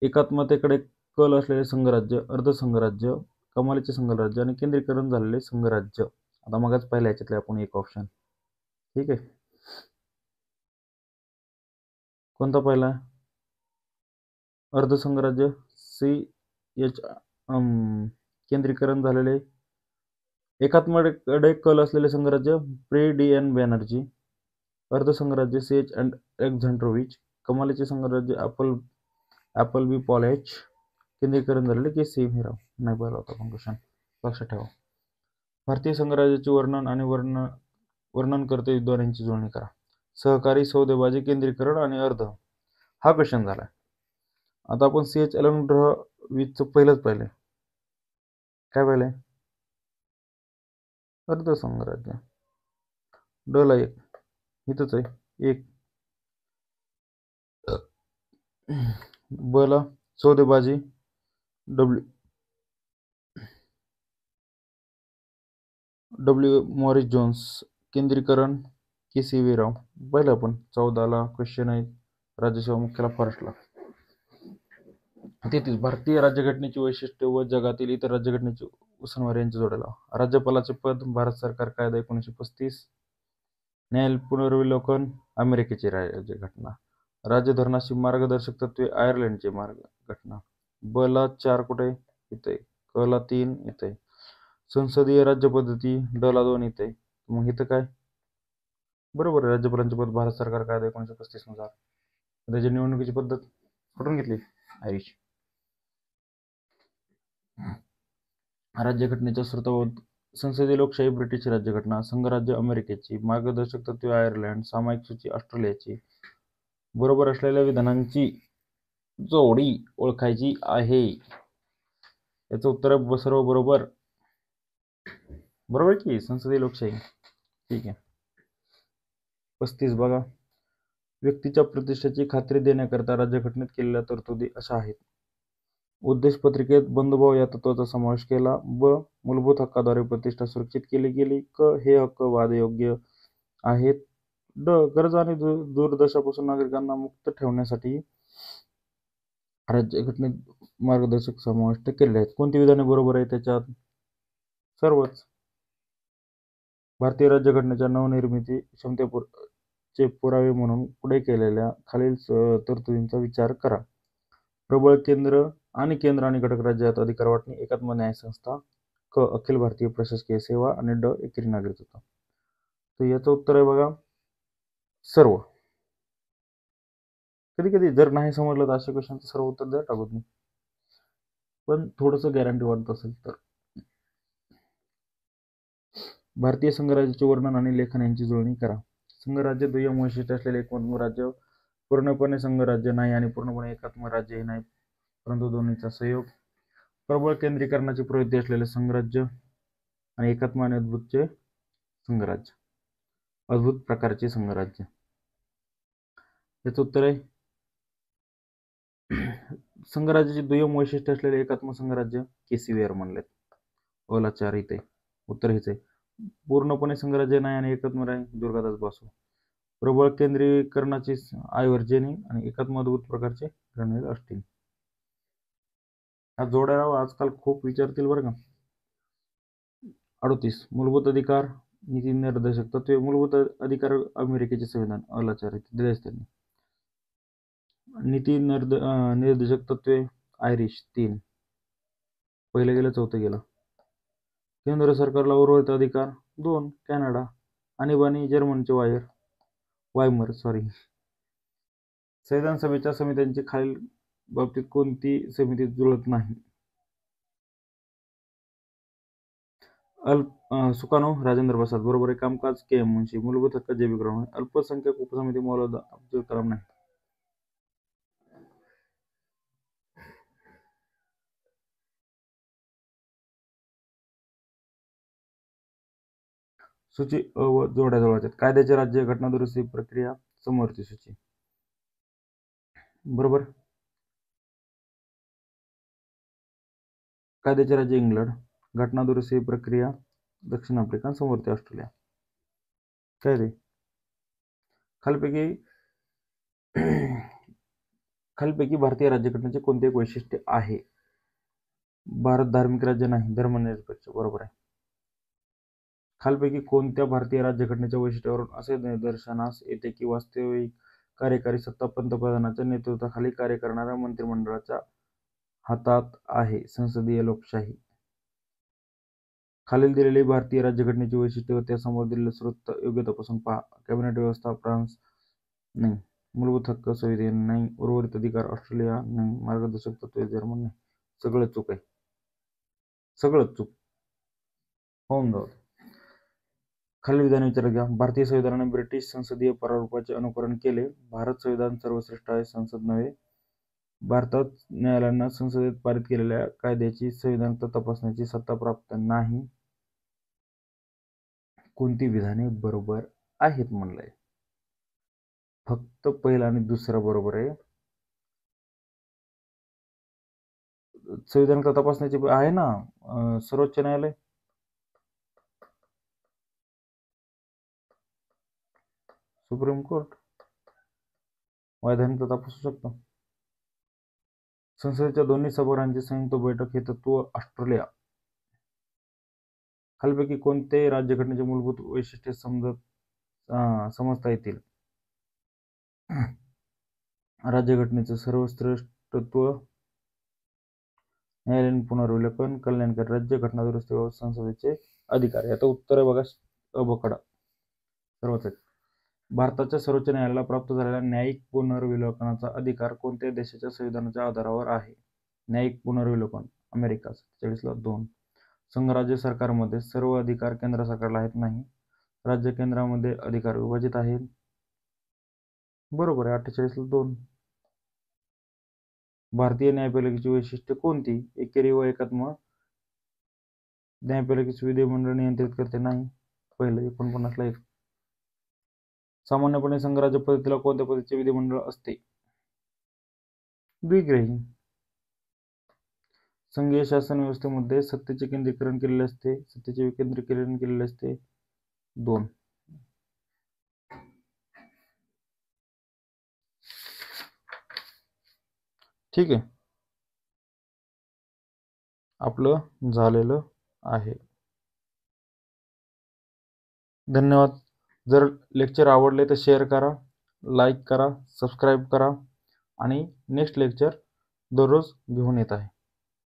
एकात्मतेकडे कल असलेले संघराज्य, अर्धसंघराज्य, कमालीचे संघराज्य आणि केंद्रीकरण झालेले संघराज्य. आता मगच पहिल्या याच्यातले आपण एक ऑप्शन. ठीक आहे, कोणता पहिला? अर्धसंघराज्य, CH. केंद्रीकरण झालेले. एकात्मतेकडे कल असलेले संघराज्य, प्रे-डी-एन बॅनर्जी. अर्धसंघराज्य, CH. अलेक्झांड्रोविच. कमालीचे संघराज्य, ॲपल बी पॉल एच. केंद्रीकरण झालेले KC राव. नाही पाहिला होता पण क्वेश्चन, लक्षात ठेवा. भारतीय संघराज्याचे वर्णन आणि वर्णनकर्ते विद्वानांची जुळणी करा. सहकारी, सौदेबाजी, केंद्रीकरण आणि अर्ध. हा क्वेश्चन झाला. आता आपण CH. अलेक्झांड्रोविचचं पहिलंच पाहिलंय. काय पाहिलंय? अर्धसंघराज्य. ड ला 1 इथंच आहे 1. ब ला सौदेबाजी, डब्ल्यू मॉरिस जोन्स. केंद्रीकरण, KC राव. पाहिलं आपण 14 ला क्वेश्चन आहे राज्यसेवा मुख्याला फॉरेस्टला. 33. भारतीय राज्यघटनेची वैशिष्ट्ये व जगातील इतर राज्यघटनेची उसनवार यांची जोड्या. राज्यपालाचे पद, भारत सरकार कायदा 1935. न्याय पुनर्विलोकन, अमेरिकेची राज्यघटना. राज्यधोरणाची मार्गदर्शक तत्वे, आयर्लंडची मार्गघटना. ब ला 4 कुठे? इथे. क ला 3 इथे. संसदीय राज्यपद्धती, ड ला 2 इथे. मग इथं काय? बरोबर आहे, राज्यपालांचे पद भारत सरकार कायदा 1935 नुसार. त्याची निवडणुकीची पद्धत कुठून घेतली? आयरिश. राज्यघटनेच्या स्रोतावध, संसदीय लोकशाही ब्रिटिश राज्यघटना, संघराज्य अमेरिकेची, मार्गदर्शक तत्वे आयर्लंड, सामायिक सूची ऑस्ट्रेलियाची. बरोबर असलेल्या विधानांची जोडी ओळखायची आहे. याचं उत्तर सर्व बरोबर. बरोबर की संसदीय लोकशाही. ठीक आहे. 35 बघा, व्यक्तीच्या प्रतिष्ठेची खात्री देण्याकरता राज्यघटनेत केलेल्या तरतुदी अशा आहेत. उद्देशपत्रिकेत बंधुभाव या तत्वाचा समावेश केला. ब. मूलभूत हक्काद्वारे प्रतिष्ठा सुरक्षित केली गेली. क. हे हक्क वादयोग्य आहेत. ड. गरजा आणि दुर्दशापासून नागरिकांना मुक्त ठेवण्यासाठी राज्यघटनेत मार्गदर्शक समाविष्ट केलेले आहेत. कोणती विधाने बरोबर आहे त्याच्यात? सर्वच. भारतीय राज्यघटनेच्या नवनिर्मिती क्षमतेचे पुरावे म्हणून पुढे केलेल्या खालील तरतुदींचा विचार करा. प्रबळ केंद्र आणि घटक राज्यात अधिकार वाटणी, एकात्म न्याय संस्था, क अखिल भारतीय प्रशासकीय सेवा आणि ड एकेरी नागरिकत्व. तर याचं उत्तर आहे बघा सर्व. कधी कधी जर नाही समजलं तर अशा क्वेश्चनचं सर्व उत्तर द्या टाकून मी, पण थोडंसं गॅरंटी वाटत असेल तर. भारतीय संघराज्याचे वर्णन आणि लेखन यांची जुळणी करा. संघराज्य दुय्यम वैशिष्ट्य असलेले एकमेव राज्य, पूर्णपणे संघराज्य नाही आणि पूर्णपणे एकात्म राज्यही नाही, परंतु दोन्हीचा संयोग. प्रबळ केंद्रीकरणाची प्रवृत्ती असलेले संघराज्य आणि एकात्म आणि अद्भुतचे संघराज्य, अद्भुत प्रकारचे संघराज्य. याचं उत्तर आहे संघराज्याचे दुय्यम वैशिष्ट्य असलेले एकात्म संघराज्य केसीवेअर म्हणलेत. ओला 4 इथे उत्तर हेच आहे. पूर्णपणे संघराज्य नाही आणि एकात्म राय दुर्गादास बासू. प्रबळ केंद्रीकरणाची आयवर जेनिंग आणि एकात्म अद्भुत प्रकारचे रणवीर ऑस्टिन. हा जोड्या राव आजकाल खूप विचारतील बरं का. 38 मूलभूत अधिकार नीती निर्देशक तत्वे. मूलभूत अधिकार अमेरिकेचे संविधान अलाचार दिलेच त्यांनी. नीती निर्देशक तत्वे आयरिश 3. पहिलं गेलं चौथं गेलं. केंद्र सरकारला उर्वरित अधिकार 2 कॅनडा. आणीबाणी जर्मनीचे वायमर. संविधान सभेच्या समित्यांची खालील बाबतीत कोणती समिती जुळत नाही? सुकानो राजेंद्र प्रसाद बरोबर आहे. कामकाज के एम मुंशी. मूलभूत हक्क जे बी ग्राउंड. अल्पसंख्याक उपसमिती मौलाना अब्दुल कलाम नाही. सूची अ व जोड्या जोडायच्यात. कायद्याचे राज्य, घटना दुरुस्ती प्रक्रिया, समवर्ती सूची. बरोबर. कायद्याचे राज्य इंग्लंड, घटना दुरुस्ती प्रक्रिया दक्षिण आफ्रिका, समवर्ती ऑस्ट्रेलिया. काय रे खालीलपैकी भारतीय राज्यघटनेचे कोणते एक वैशिष्ट्य आहे? भारत धार्मिक राज्य नाही, धर्मनिरपेक्ष. बरोबर आहे. खालीलपैकी कोणत्या भारतीय राज्यघटनेच्या वैशिष्ट्यावरून असे निदर्शनास येते की वास्तविक कार्यकारी सत्ता पंतप्रधानाच्या नेतृत्वाखाली कार्य करणाऱ्या मंत्रिमंडळाच्या हातात आहे? संसदीय लोकशाही. खालील दिलेली भारतीय राज्यघटनेची वैशिष्ट्ये व त्यासमोर दिलेले स्रोत योग्य तपासून पहा. कॅबिनेट व्यवस्था फ्रान्स नाही, मूलभूत हक्क स्वीडन नाही, उर्वरित अधिकार ऑस्ट्रेलिया नाही, मार्गदर्शक तत्त्वे जर्मन नाही. सगळं चूक आहे, सगळं चूक होऊन जाऊ. खालील विधान विचारात घ्या. भारतीय संविधानाने ब्रिटिश संसदीय प्रारूपाचे अनुकरण केले. भारत संविधान सर्वश्रेष्ठ आहे, संसद नव्हे. भारतात न्यायालयांना संसदेत पारित केलेल्या कायद्याची संविधानात तपासण्याची सत्ता प्राप्त नाही. कोणती विधाने बरोबर आहेत म्हणलंय? फक्त पहिला आणि दुसरा बरोबर आहे. संविधान तपासण्याची आहे ना सर्वोच्च न्यायालय, सुप्रीम कोर्ट, वैधानिक तपासू शकतो. संसदेच्या दोन्ही सभागृहांची संयुक्त बैठक हे तत्व ऑस्ट्रेलिया. खालीलपैकी कोणते राज्यघटनेचे मूलभूत वैशिष्ट्ये समजता येतील? राज्यघटनेचं सर्वश्रेष्ठत्व, न्यायालयीन पुनर्विलोकन, कल्याणकारी राज्य, घटना दुरुस्ती व संसदेचे अधिकार. याचं उत्तर आहे बघा अबकडा सर्वच आहे. भारताच्या सर्वोच्च न्यायालयाला प्राप्त झालेला न्यायिक पुनर्विलोकनाचा अधिकार कोणत्या देशाच्या संविधानाच्या आधारावर आहे? न्यायिक पुनर्विलोकन अमेरिका 47 ला 2. संघराज्य सरकारमध्ये सर्व अधिकार केंद्र सरकारला आहेत नाही. राज्य केंद्रामध्ये अधिकार विभाजित आहेत. बरोबर आहे. 48 ला 2. भारतीय न्यायपालिकेची वैशिष्ट्ये कोणती? एकेरी व एकात्म. न्यायपालिकेचे विधिमंडळ नियंत्रित करते नाही. पहिलं 49 ला 1. सामान्यपणे संघराज्य पद्धतीला कोणत्या पद्धतीचे विधिमंडळ असते? द्विग्रही. संघीय शासन व्यवस्थेमध्ये सत्तेचे केंद्रीकरण केलेले असते, सत्तेचे विकेंद्रीकरण केलेले असते. 2. ठीक आहे. आपलं झालेलं आहे. धन्यवाद. जर लेक्चर आवडले तर शेअर करा, लाईक करा, सबस्क्राईब करा आणि नेक्स्ट लेक्चर दररोज घेऊन येत आहे.